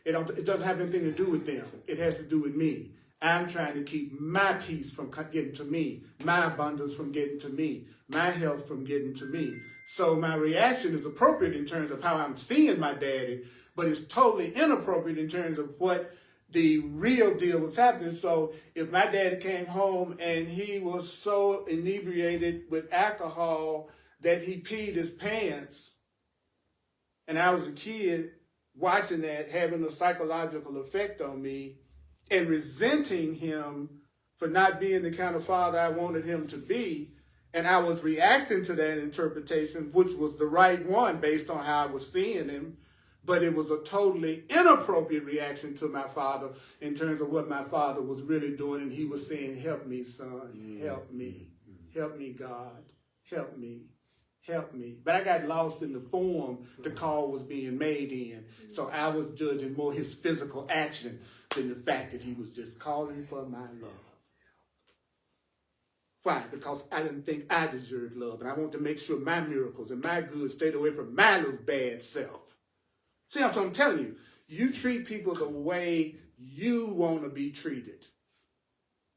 [SPEAKER 1] It doesn't have anything to do with them. It has to do with me. I'm trying to keep my peace from getting to me, my abundance from getting to me, my health from getting to me. So my reaction is appropriate in terms of how I'm seeing my daddy, but it's totally inappropriate in terms of what the real deal was happening. So if my daddy came home and he was so inebriated with alcohol that he peed his pants, and I was a kid watching that, having a psychological effect on me, and resenting him for not being the kind of father I wanted him to be, and I was reacting to that interpretation, which was the right one based on how I was seeing him, But it was a totally inappropriate reaction to my father in terms of what my father was really doing. And he was saying, help me, son, help me, God, help me, help me. But I got lost in the form the call was being made in. So I was judging more his physical action than the fact that he was just calling for my love. Why? Because I didn't think I deserved love. And I want to make sure my miracles and my good stayed away from my little bad self. See, that's what I'm telling you. You treat people the way you want to be treated.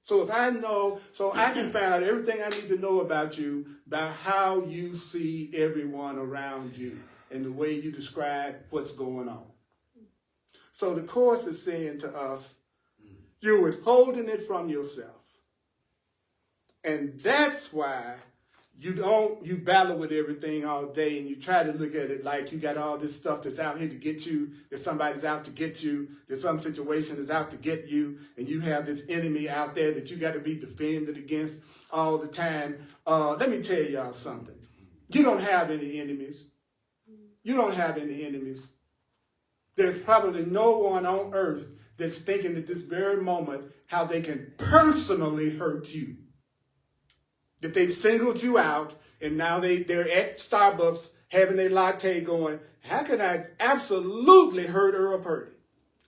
[SPEAKER 1] So if I know, so I can find out everything I need to know about you by how you see everyone around you and the way you describe what's going on. So the Course is saying to us, you're withholding it from yourself. And that's why you battle with everything all day and you try to look at it like you got all this stuff that's out here to get you, that somebody's out to get you, that some situation is out to get you, and you have this enemy out there that you got to be defended against all the time. Let me tell y'all something. You don't have any enemies. You don't have any enemies. There's probably no one on earth that's thinking at this very moment how they can personally hurt you. That they singled you out, and now they're at Starbucks having a latte going, how can I absolutely hurt Earl Purdy?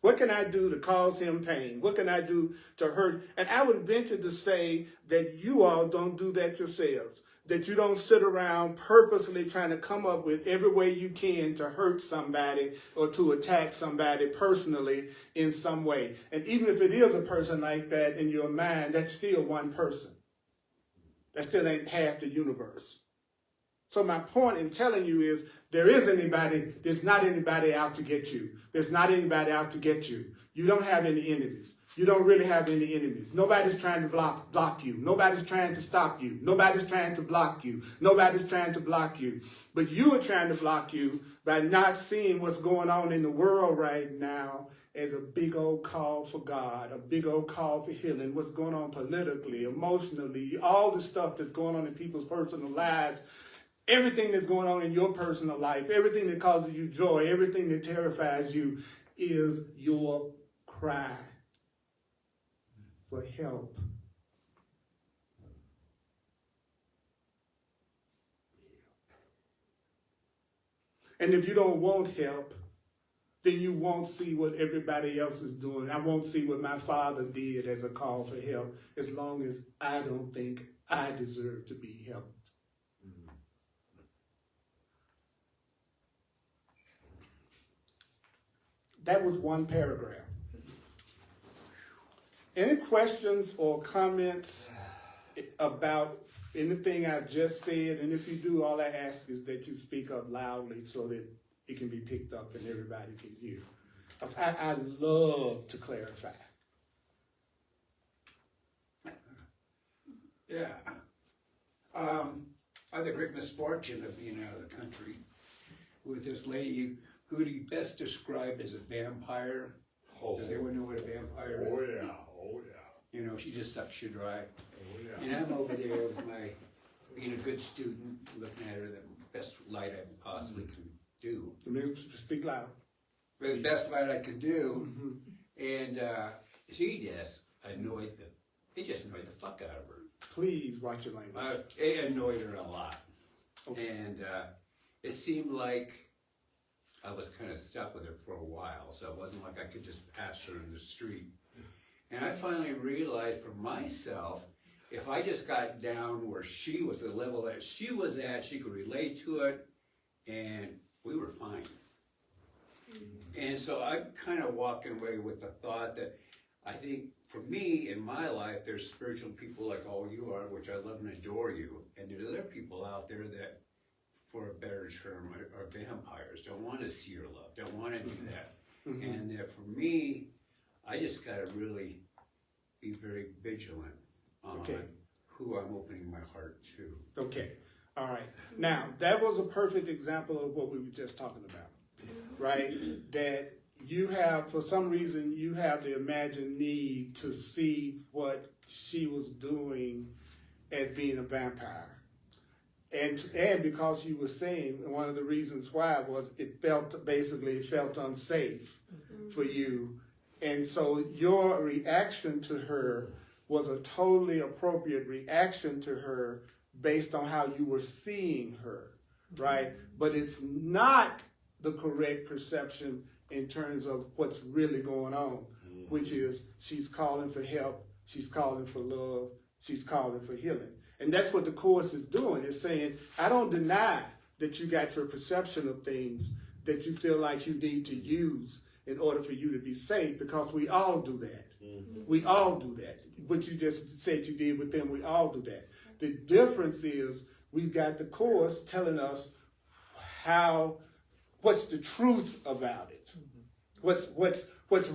[SPEAKER 1] What can I do to cause him pain? What can I do to hurt? And I would venture to say that you all don't do that yourselves. That you don't sit around purposely trying to come up with every way you can to hurt somebody or to attack somebody personally in some way. And even if it is a person like that in your mind, that's still one person. That still ain't half the universe. So my point in telling you is there's not anybody out to get you. There's not anybody out to get you. You don't have any enemies. You don't really have any enemies. Nobody's trying to block you. Nobody's trying to stop you. Nobody's trying to block you. Nobody's trying to block you. But you are trying to block you by not seeing what's going on in the world right now as a big old call for God, a big old call for healing, what's going on politically, emotionally, all the stuff that's going on in people's personal lives, everything that's going on in your personal life, everything that causes you joy, everything that terrifies you is your cry for help. And if you don't want help, then you won't see what everybody else is doing. I won't see what my father did as a call for help as long as I don't think I deserve to be helped. That was one paragraph. Any questions or comments about anything I've just said? And if you do, all I ask is that you speak up loudly so that it can be picked up and everybody can hear. I love to clarify.
[SPEAKER 2] Yeah. I had the great misfortune of being out of the country with this lady who he best described as a vampire. Does anyone know what a vampire is?
[SPEAKER 5] Oh yeah.
[SPEAKER 2] You know, she just sucks you dry.
[SPEAKER 5] Oh yeah.
[SPEAKER 2] And I'm over there with my, being a good student, looking at her the best light I possibly can do.
[SPEAKER 1] Speak loud.
[SPEAKER 2] The best light I could do. And she just annoyed it just annoyed the fuck out of her.
[SPEAKER 1] Please watch your language.
[SPEAKER 2] It annoyed her a lot.
[SPEAKER 1] Okay.
[SPEAKER 2] And it seemed like I was kind of stuck with her for a while, so it wasn't like I could just pass her in the street. And I finally realized for myself, if I just got down where she was, the level that she was at, she could relate to it, and we were fine. And so I'm kind of walking away with the thought that I think for me in my life, there's spiritual people like all you are, which I love and adore you. And there's other people out there that, for a better term, are vampires, don't want to see your love, don't want to do that. And that for me, I just got to really be very vigilant on who I'm opening my heart to.
[SPEAKER 1] Okay. All right. Now, that was a perfect example of what we were just talking about, right? That you have, for some reason, you have the imagined need to see what she was doing as being a vampire. And because you were saying, one of the reasons why was it felt unsafe for you. And so your reaction to her was a totally appropriate reaction to her based on how you were seeing her, right? But it's not the correct perception in terms of what's really going on, which is she's calling for help, she's calling for love, she's calling for healing. And that's what the Course is doing. It's saying, I don't deny that you got your perception of things that you feel like you need to use in order for you to be safe, because we all do that. We all do that. What you just said you did with them, we all do that. The difference is we've got the Course telling us what's the truth about it. What's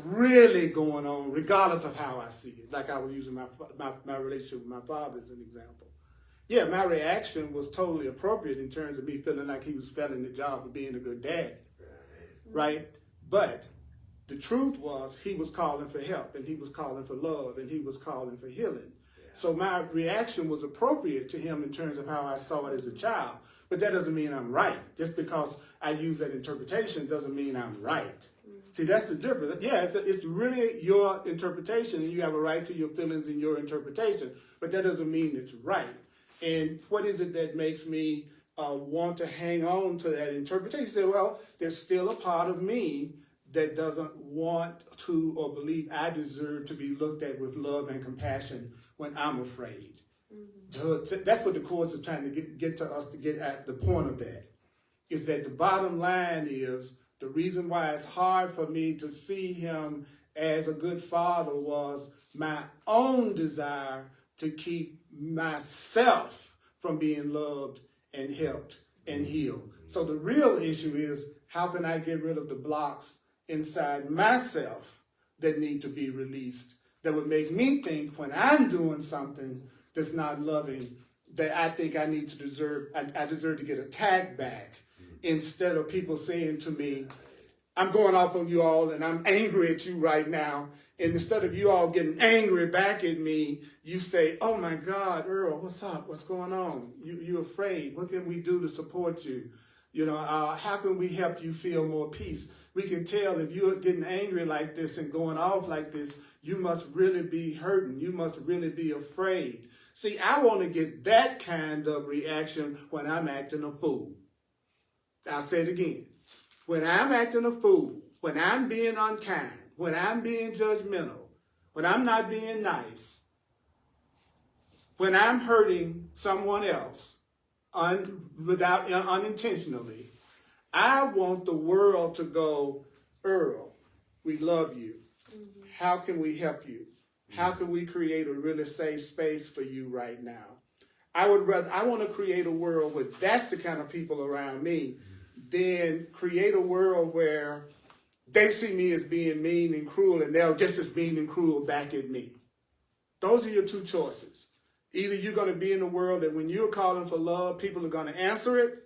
[SPEAKER 1] really going on, regardless of how I see it. Like I was using my relationship with my father as an example. Yeah, my reaction was totally appropriate in terms of me feeling like he was failing the job of being a good dad, right? But the truth was he was calling for help, and he was calling for love, and he was calling for healing. So my reaction was appropriate to him in terms of how I saw it as a child. But that doesn't mean I'm right. Just because I use that interpretation doesn't mean I'm right. See, that's the difference. Yeah, it's really your interpretation, and you have a right to your feelings and your interpretation, but that doesn't mean it's right. And what is it that makes me want to hang on to that interpretation? You say, well, there's still a part of me that doesn't want to or believe I deserve to be looked at with love and compassion when I'm afraid. So that's what the Course is trying to get to us to get at the point of that, is that the bottom line is the reason why it's hard for me to see him as a good father was my own desire to keep myself from being loved and helped and healed. So the real issue is, how can I get rid of the blocks inside myself that need to be released, that would make me think when I'm doing something that's not loving, that I think I deserve to get attacked back, instead of people saying to me, I'm going off on you all and I'm angry at you right now. And instead of you all getting angry back at me, you say, oh my God, Earl, what's up? What's going on? You're afraid. What can we do to support you? How can we help you feel more peace? We can tell if you're getting angry like this and going off like this, you must really be hurting. You must really be afraid. See, I want to get that kind of reaction when I'm acting a fool. I'll say it again. When I'm acting a fool, when I'm being unkind, when I'm being judgmental, when I'm not being nice, when I'm hurting someone else unintentionally, I want the world to go, Earl, we love you. How can we help you? How can we create a really safe space for you right now? I want to create a world where that's the kind of people around me, than create a world where they see me as being mean and cruel, and they're just as mean and cruel back at me. Those are your two choices. Either you're going to be in a world that when you're calling for love, people are going to answer it,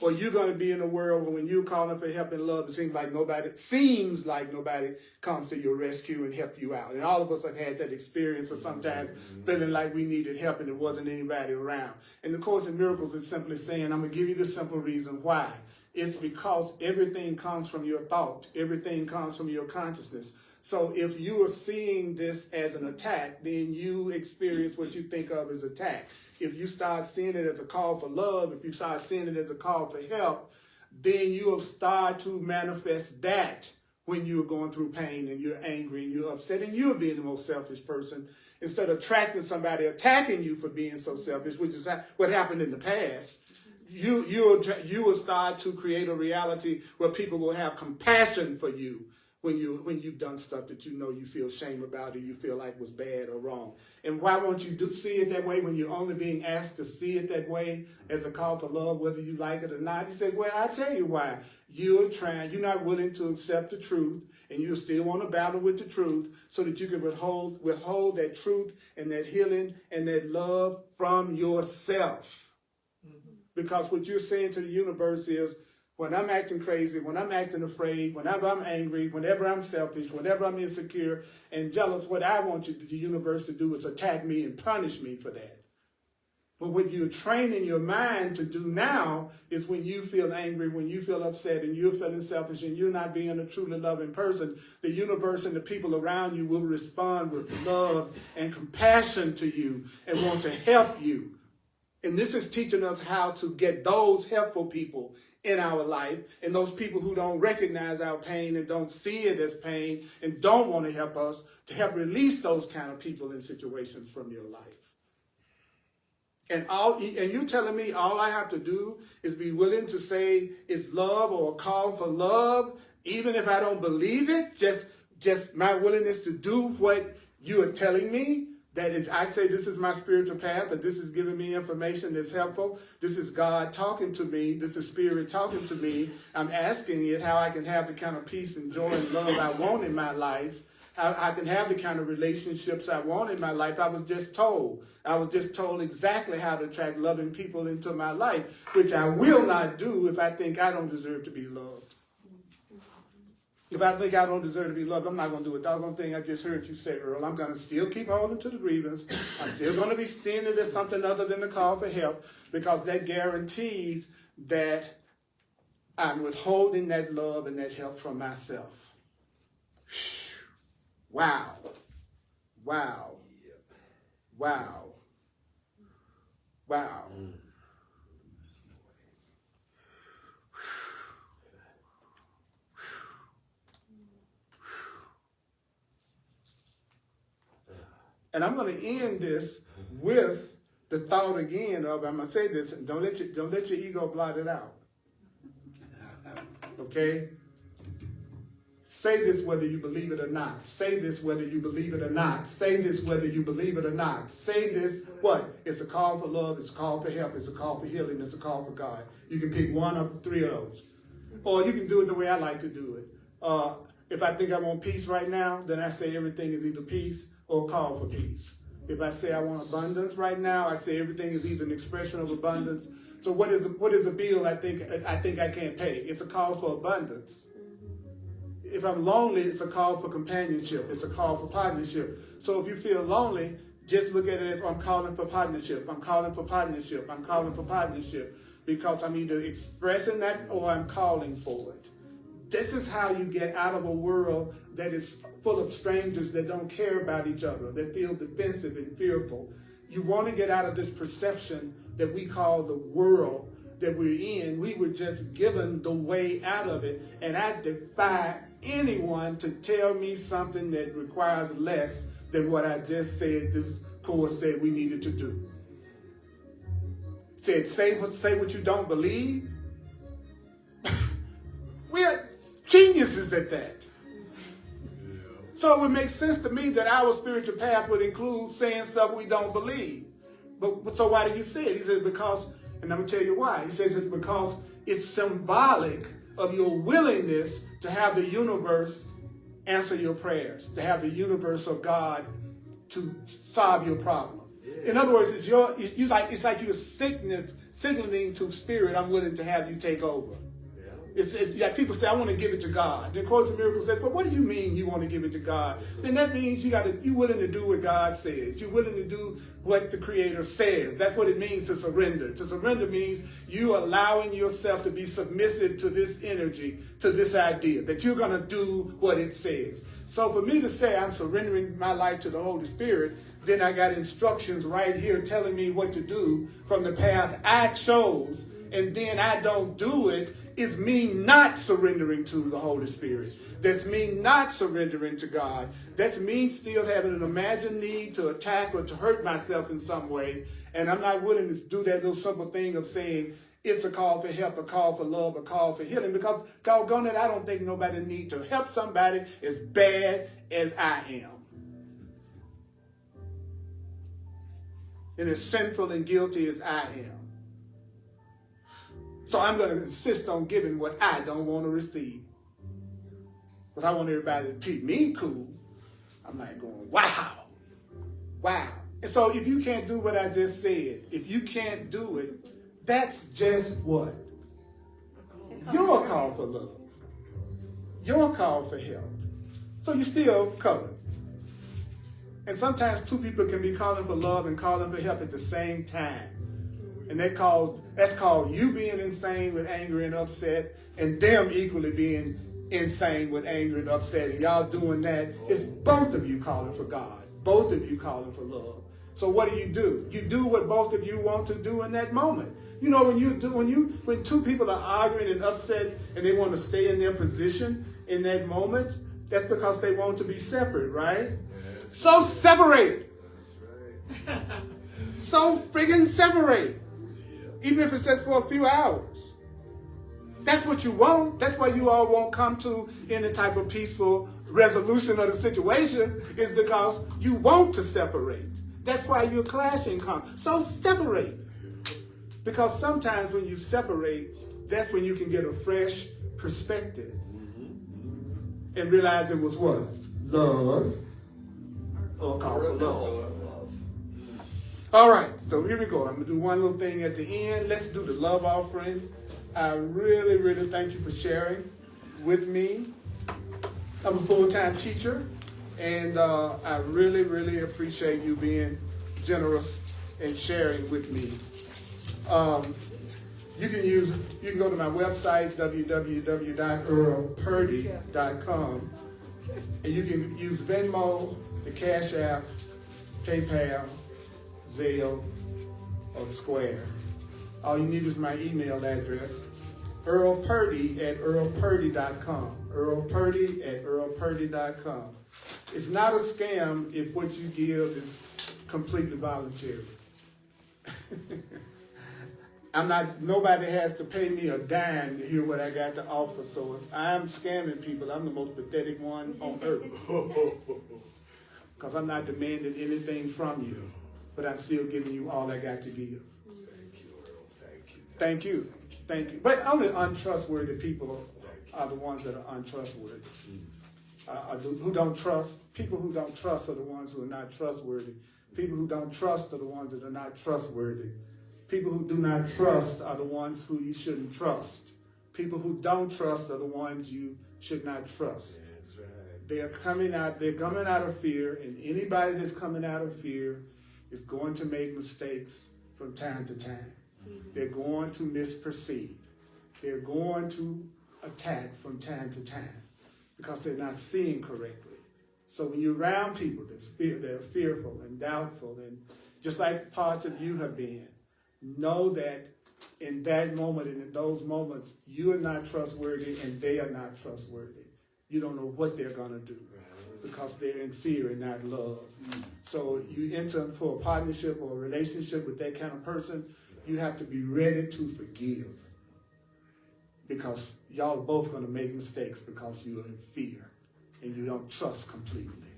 [SPEAKER 1] or you're going to be in a world where when you're calling for help and love, it seems like nobody comes to your rescue and help you out. And all of us have had that experience of sometimes feeling like we needed help and there wasn't anybody around. And the Course in Miracles is simply saying, I'm going to give you the simple reason why. It's because everything comes from your thought. Everything comes from your consciousness. So if you are seeing this as an attack, then you experience what you think of as attack. If you start seeing it as a call for love, if you start seeing it as a call for help, then you'll start to manifest that when you're going through pain and you're angry and you're upset and you're being the most selfish person, instead of attracting somebody attacking you for being so selfish, which is what happened in the past. You will start to create a reality where people will have compassion for you when you've done stuff that you feel shame about or you feel like was bad or wrong. And why won't you see it that way when you're only being asked to see it that way as a call for love, whether you like it or not? He says, well, I'll tell you why. You're not willing to accept the truth, and you still want to battle with the truth so that you can withhold that truth and that healing and that love from yourself. Because what you're saying to the universe is, when I'm acting crazy, when I'm acting afraid, whenever I'm angry, whenever I'm selfish, whenever I'm insecure and jealous, what I want the universe to do is attack me and punish me for that. But what you're training your mind to do now is when you feel angry, when you feel upset, and you're feeling selfish, and you're not being a truly loving person, the universe and the people around you will respond with love and compassion to you and want to help you. And this is teaching us how to get those helpful people in our life, and those people who don't recognize our pain and don't see it as pain and don't want to help us, to help release those kind of people and situations from your life. And you telling me all I have to do is be willing to say it's love or a call for love, even if I don't believe it, just my willingness to do what you are telling me, that if I say this is my spiritual path, that this is giving me information that's helpful, this is God talking to me, this is Spirit talking to me, I'm asking it how I can have the kind of peace and joy and love I want in my life, how I can have the kind of relationships I want in my life. I was just told exactly how to attract loving people into my life, which I will not do if I think I don't deserve to be loved. If I think I don't deserve to be loved, I'm not going to do a doggone thing I just heard you say, Earl. I'm going to still keep holding to the grievance. I'm still going to be seeing it as something other than a call for help, because that guarantees that I'm withholding that love and that help from myself. Wow. Wow. Wow. Wow. And I'm going to end this with the thought again of, I'm going to say this, and don't let your ego blot it out. Okay? Say this whether you believe it or not. Say this whether you believe it or not. Say this whether you believe it or not. Say this, what? It's a call for love, it's a call for help, it's a call for healing, it's a call for God. You can pick one or three of those. Or you can do it the way I like to do it. If I think I want peace right now, then I say everything is either peace or a call for peace. If I say I want abundance right now, I say everything is either an expression of abundance. So what is a bill I think I can't pay? It's a call for abundance. If I'm lonely, it's a call for companionship. It's a call for partnership. So if you feel lonely, just look at it as I'm calling for partnership. I'm calling for partnership. I'm calling for partnership. Because I'm either expressing that or I'm calling for it. This is how you get out of a world that is full of strangers that don't care about each other, that feel defensive and fearful. You want to get out of this perception that we call the world that we're in. We were just given the way out of it. And I defy anyone to tell me something that requires less than what I just said this course said we needed to do. It said, say what you don't believe. We're geniuses at that. So it would make sense to me that our spiritual path would include saying stuff we don't believe. But so why do you say it? He says because, and I'm going to tell you why. He says it's because it's symbolic of your willingness to have the universe answer your prayers, to have the universe of God to solve your problem. In other words, it's like you're signaling to Spirit, I'm willing to have you take over. It's like people say, I want to give it to God. The Course in Miracles says, but what do you mean you want to give it to God? Then that means you're willing to do what God says. You're willing to do what the Creator says. That's what it means to surrender. To surrender means you allowing yourself to be submissive to this energy, to this idea, that you're going to do what it says. So for me to say I'm surrendering my life to the Holy Spirit, then I got instructions right here telling me what to do from the path I chose, and then I don't do it, is me not surrendering to the Holy Spirit. That's me not surrendering to God. That's me still having an imagined need to attack or to hurt myself in some way. And I'm not willing to do that little simple thing of saying it's a call for help, a call for love, a call for healing. Because doggone it, I don't think nobody needs to help somebody as bad as I am. And as sinful and guilty as I am. So I'm going to insist on giving what I don't want to receive. Because I want everybody to treat me cool. I'm like going, wow. Wow. And so if you can't do what I just said, if you can't do it, that's just what? Your call for love. Your call for help. So you're still covered. And sometimes two people can be calling for love and calling for help at the same time. And that's called you being insane with anger and upset, and them equally being insane with anger and upset. And y'all doing that. It's both of you calling for God. Both of you calling for love. So what do? You do what both of you want to do in that moment. You know, when two people are arguing and upset and they want to stay in their position in that moment, that's because they want to be separate, right? So separate.
[SPEAKER 5] That's right.
[SPEAKER 1] So friggin' separate. Even if it's just for a few hours. That's what you want. That's why you all won't come to any type of peaceful resolution of the situation, is because you want to separate. That's why you're clashing. So separate. Because sometimes when you separate, that's when you can get a fresh perspective. And realize it was what? Love. Or call for love. All right, so here we go. I'm going to do one little thing at the end. Let's do the love offering. I really, really thank you for sharing with me. I'm a full-time teacher, and I really, really appreciate you being generous and sharing with me. You can go to my website, www.earlpurdy.com, and you can use Venmo, the Cash App, PayPal, Zelle, or Square. All you need is my email address, earlpurdy@earlpurdy.com. earlpurdy@earlpurdy.com. It's not a scam if what you give is completely voluntary. Nobody has to pay me a dime to hear what I got to offer. So if I'm scamming people, I'm the most pathetic one on earth. Because I'm not demanding anything from you, but I'm still giving you all I got to give.
[SPEAKER 5] Thank you, Earl. Thank you.
[SPEAKER 1] Thank you. Thank you. But only untrustworthy people are the ones that are untrustworthy. Who don't trust. People who don't trust are the ones who are not trustworthy. People who don't trust are the ones that are not trustworthy. People who do not trust are the ones who you shouldn't trust. People who don't trust are the ones you should not trust.
[SPEAKER 5] That's right.
[SPEAKER 1] They're coming out of fear, and anybody that's coming out of fear is going to make mistakes from time to time. They're going to misperceive. They're going to attack from time to time because they're not seeing correctly. So when you're around people that are fearful and doubtful, and just like parts of you have been, know that in that moment and in those moments, you are not trustworthy and they are not trustworthy. You don't know what they're going to do because they're in fear and not love. So you enter into a partnership or a relationship with that kind of person, you have to be ready to forgive because y'all are both going to make mistakes because you are in fear and you don't trust completely.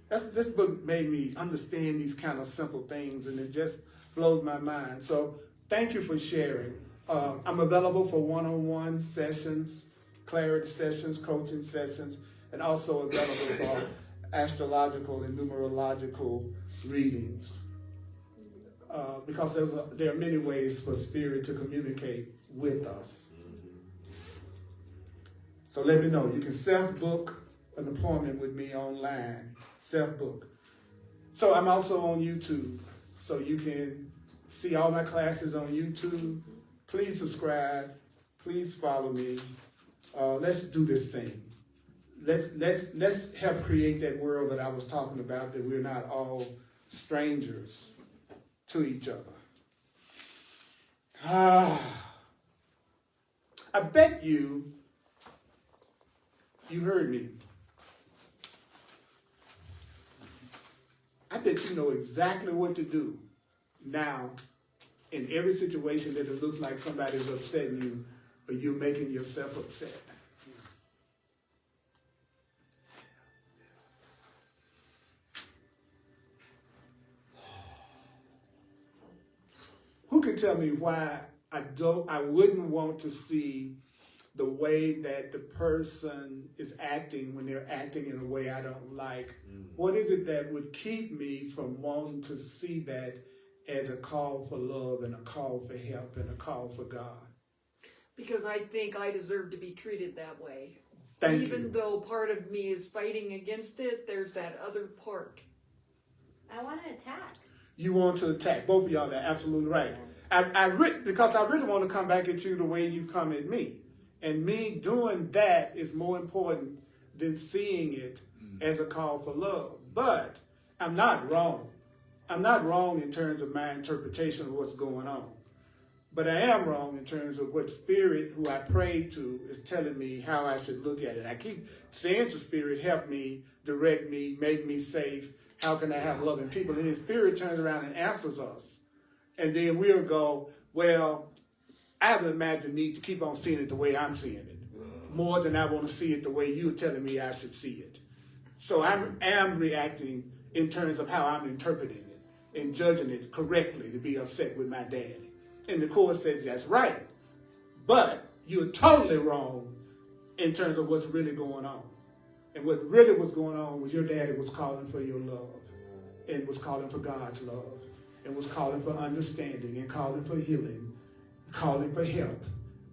[SPEAKER 1] This book made me understand these kind of simple things, and it just blows my mind. So thank you for sharing. I'm available for one-on-one sessions, clarity sessions, coaching sessions, and also available for astrological and numerological readings. Because there are many ways for spirit to communicate with us. So let me know. You can self-book an appointment with me online. Self-book. So I'm also on YouTube. So you can see all my classes on YouTube. Please subscribe. Please follow me. Let's do this thing. Let's help create that world that I was talking about, that we're not all strangers to each other. I bet you heard me. I bet you know exactly what to do now in every situation that it looks like somebody's upsetting you or you're making yourself upset. Who can tell me why I wouldn't want to see the way that the person is acting when they're acting in a way I don't like? What is it that would keep me from wanting to see that as a call for love and a call for help and a call for God?
[SPEAKER 4] Because I think I deserve to be treated that way.
[SPEAKER 1] Thank
[SPEAKER 4] Even
[SPEAKER 1] you.
[SPEAKER 4] though part of me is fighting against it, there's that other part.
[SPEAKER 3] I want to attack.
[SPEAKER 1] You want to attack. Both of y'all are absolutely right. because I really want to come back at you the way you come at me. And me doing that is more important than seeing it as a call for love. But I'm not wrong. I'm not wrong in terms of my interpretation of what's going on. But I am wrong in terms of what Spirit, who I pray to, is telling me how I should look at it. I keep saying to Spirit, help me, direct me, make me safe. How can I have loving people? And then Spirit turns around and answers us. And then we'll go, well, I have an imagined need to keep on seeing it the way I'm seeing it, more than I want to see it the way you're telling me I should see it. So I am reacting in terms of how I'm interpreting it and judging it correctly to be upset with my daddy. And the Course says that's right, but you're totally wrong in terms of what's really going on. And what really was going on was your daddy was calling for your love and was calling for God's love and was calling for understanding and calling for healing, calling for help.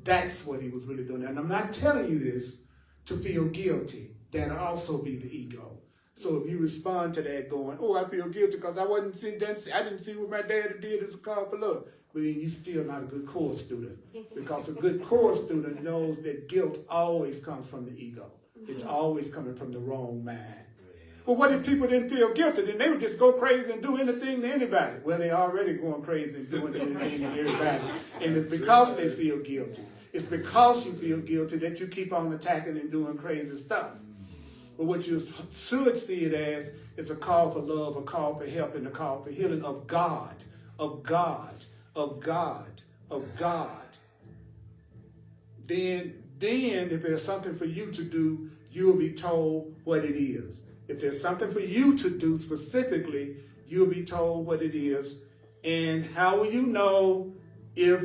[SPEAKER 1] That's what he was really doing. And I'm not telling you this to feel guilty. That'll also be the ego. So if you respond to that going, oh, I feel guilty because I didn't see what my daddy did as a call for love. But then you're still not a good Course student. Because a good Course student knows that guilt always comes from the ego. It's always coming from the wrong mind. Well, what if people didn't feel guilty? Then they would just go crazy and do anything to anybody. Well, they're already going crazy and doing anything to everybody. And it's because they feel guilty. It's because you feel guilty that you keep on attacking and doing crazy stuff. But what you should see it as is a call for love, a call for help, and a call for healing of God, of God, of God, of God. Then if there's something for you to do, you'll be told what it is. If there's something for you to do specifically, you'll be told what it is. And how will you know if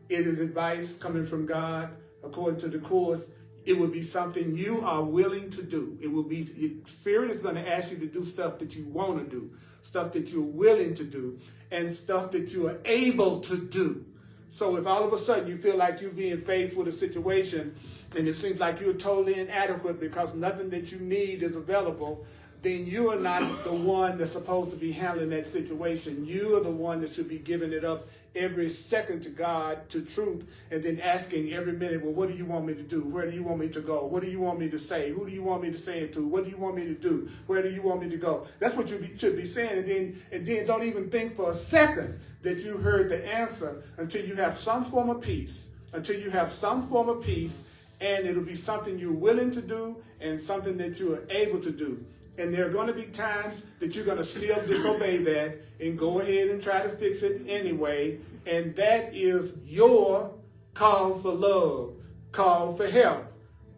[SPEAKER 1] it is advice coming from God? According to the Course, it will be something you are willing to do. It will be, Spirit is going to ask you to do stuff that you want to do, stuff that you're willing to do, and stuff that you are able to do. So if all of a sudden you feel like you're being faced with a situation and it seems like you're totally inadequate because nothing that you need is available, then you are not the one that's supposed to be handling that situation. You are the one that should be giving it up every second to God, to truth, and then asking every minute, well, what do you want me to do? Where do you want me to go? What do you want me to say? Who do you want me to say it to? What do you want me to do? Where do you want me to go? That's what you should be saying. And then don't even think for a second that you heard the answer until you have some form of peace. Until you have some form of peace, and it'll be something you're willing to do and something that you are able to do. And there are going to be times that you're going to still disobey that and go ahead and try to fix it anyway. And that is your call for love, call for help,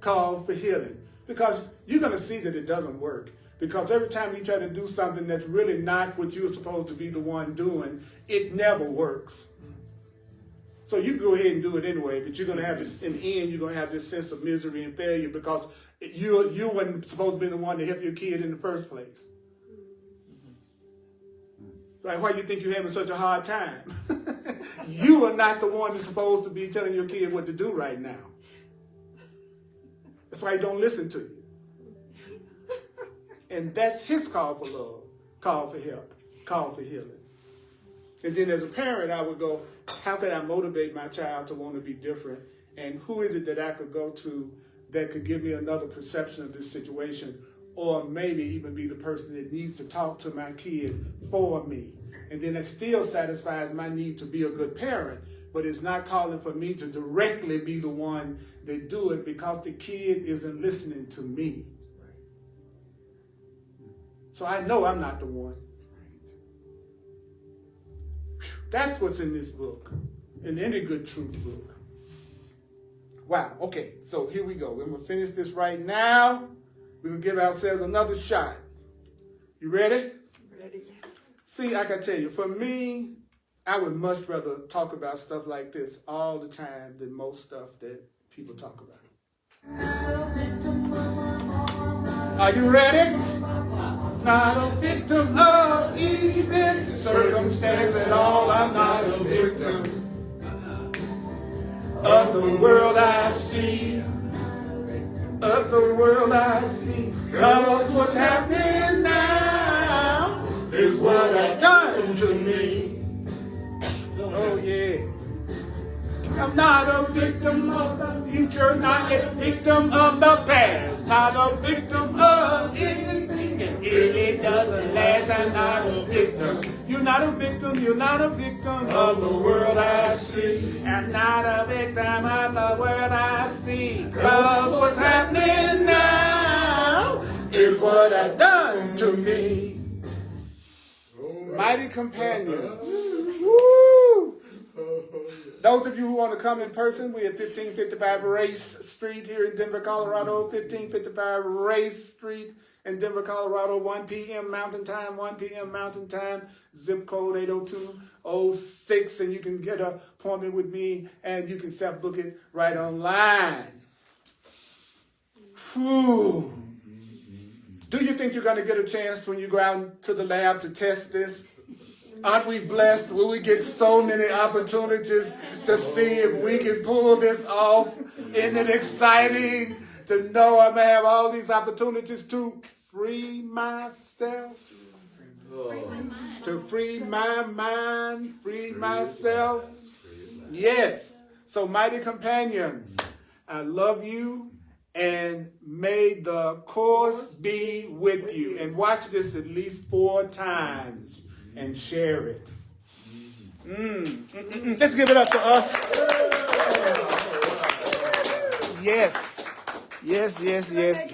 [SPEAKER 1] call for healing. Because you're going to see that it doesn't work. Because every time you try to do something that's really not what you're supposed to be the one doing, it never works. So you go ahead and do it anyway, but you're going to have this, in the end, you're going to have this sense of misery and failure because you weren't supposed to be the one to help your kid in the first place. Like, why do you think you're having such a hard time? You are not the one that's supposed to be telling your kid what to do right now. That's why he don't listen to you. And that's his call for love, call for help, call for healing. And then as a parent, I would go, how can I motivate my child to want to be different? And who is it that I could go to that could give me another perception of this situation? Or maybe even be the person that needs to talk to my kid for me. And then it still satisfies my need to be a good parent, but it's not calling for me to directly be the one that do it because the kid isn't listening to me. So I know I'm not the one. That's what's in this book, in any good truth book. Wow, okay, so here we go. We're going to finish this right now. We're going to give ourselves another shot. You ready?
[SPEAKER 4] Ready.
[SPEAKER 1] See, I can tell you, for me, I would much rather talk about stuff like this all the time than most stuff that people talk about. Are you ready? Not a victim of even circumstance at all. I'm not a victim of the world I see. Of the world I see. Cause what's happening now is what I've done to me. Oh Yeah. I'm not a victim of the future, not a victim of the past, not a victim of anything that really doesn't last. I'm not a victim. You're not a victim, you're not a victim of the world I see. I'm not a victim of the world I see. Cause what's happening now is what I've done to me. Mighty companions. Woo! Those of you who want to come in person, we're at 1555 Race Street here in Denver, Colorado. 1555 Race Street in Denver, Colorado. 1 p.m. Mountain Time, 1 p.m. Mountain Time. Zip code 80206. And you can get an appointment with me and you can self-book it right online. Whew. Do you think you're going to get a chance when you go out to the lab to test this? Aren't we blessed? Will we get so many opportunities to see if we can pull this off? Isn't it exciting to know I'm going to have all these opportunities to free myself? To free my mind, free myself? Yes. So, mighty companions, I love you. And may the course be with you. And watch this at least 4 times and share it. Let's give it up for us. Yes. Yes, yes, yes.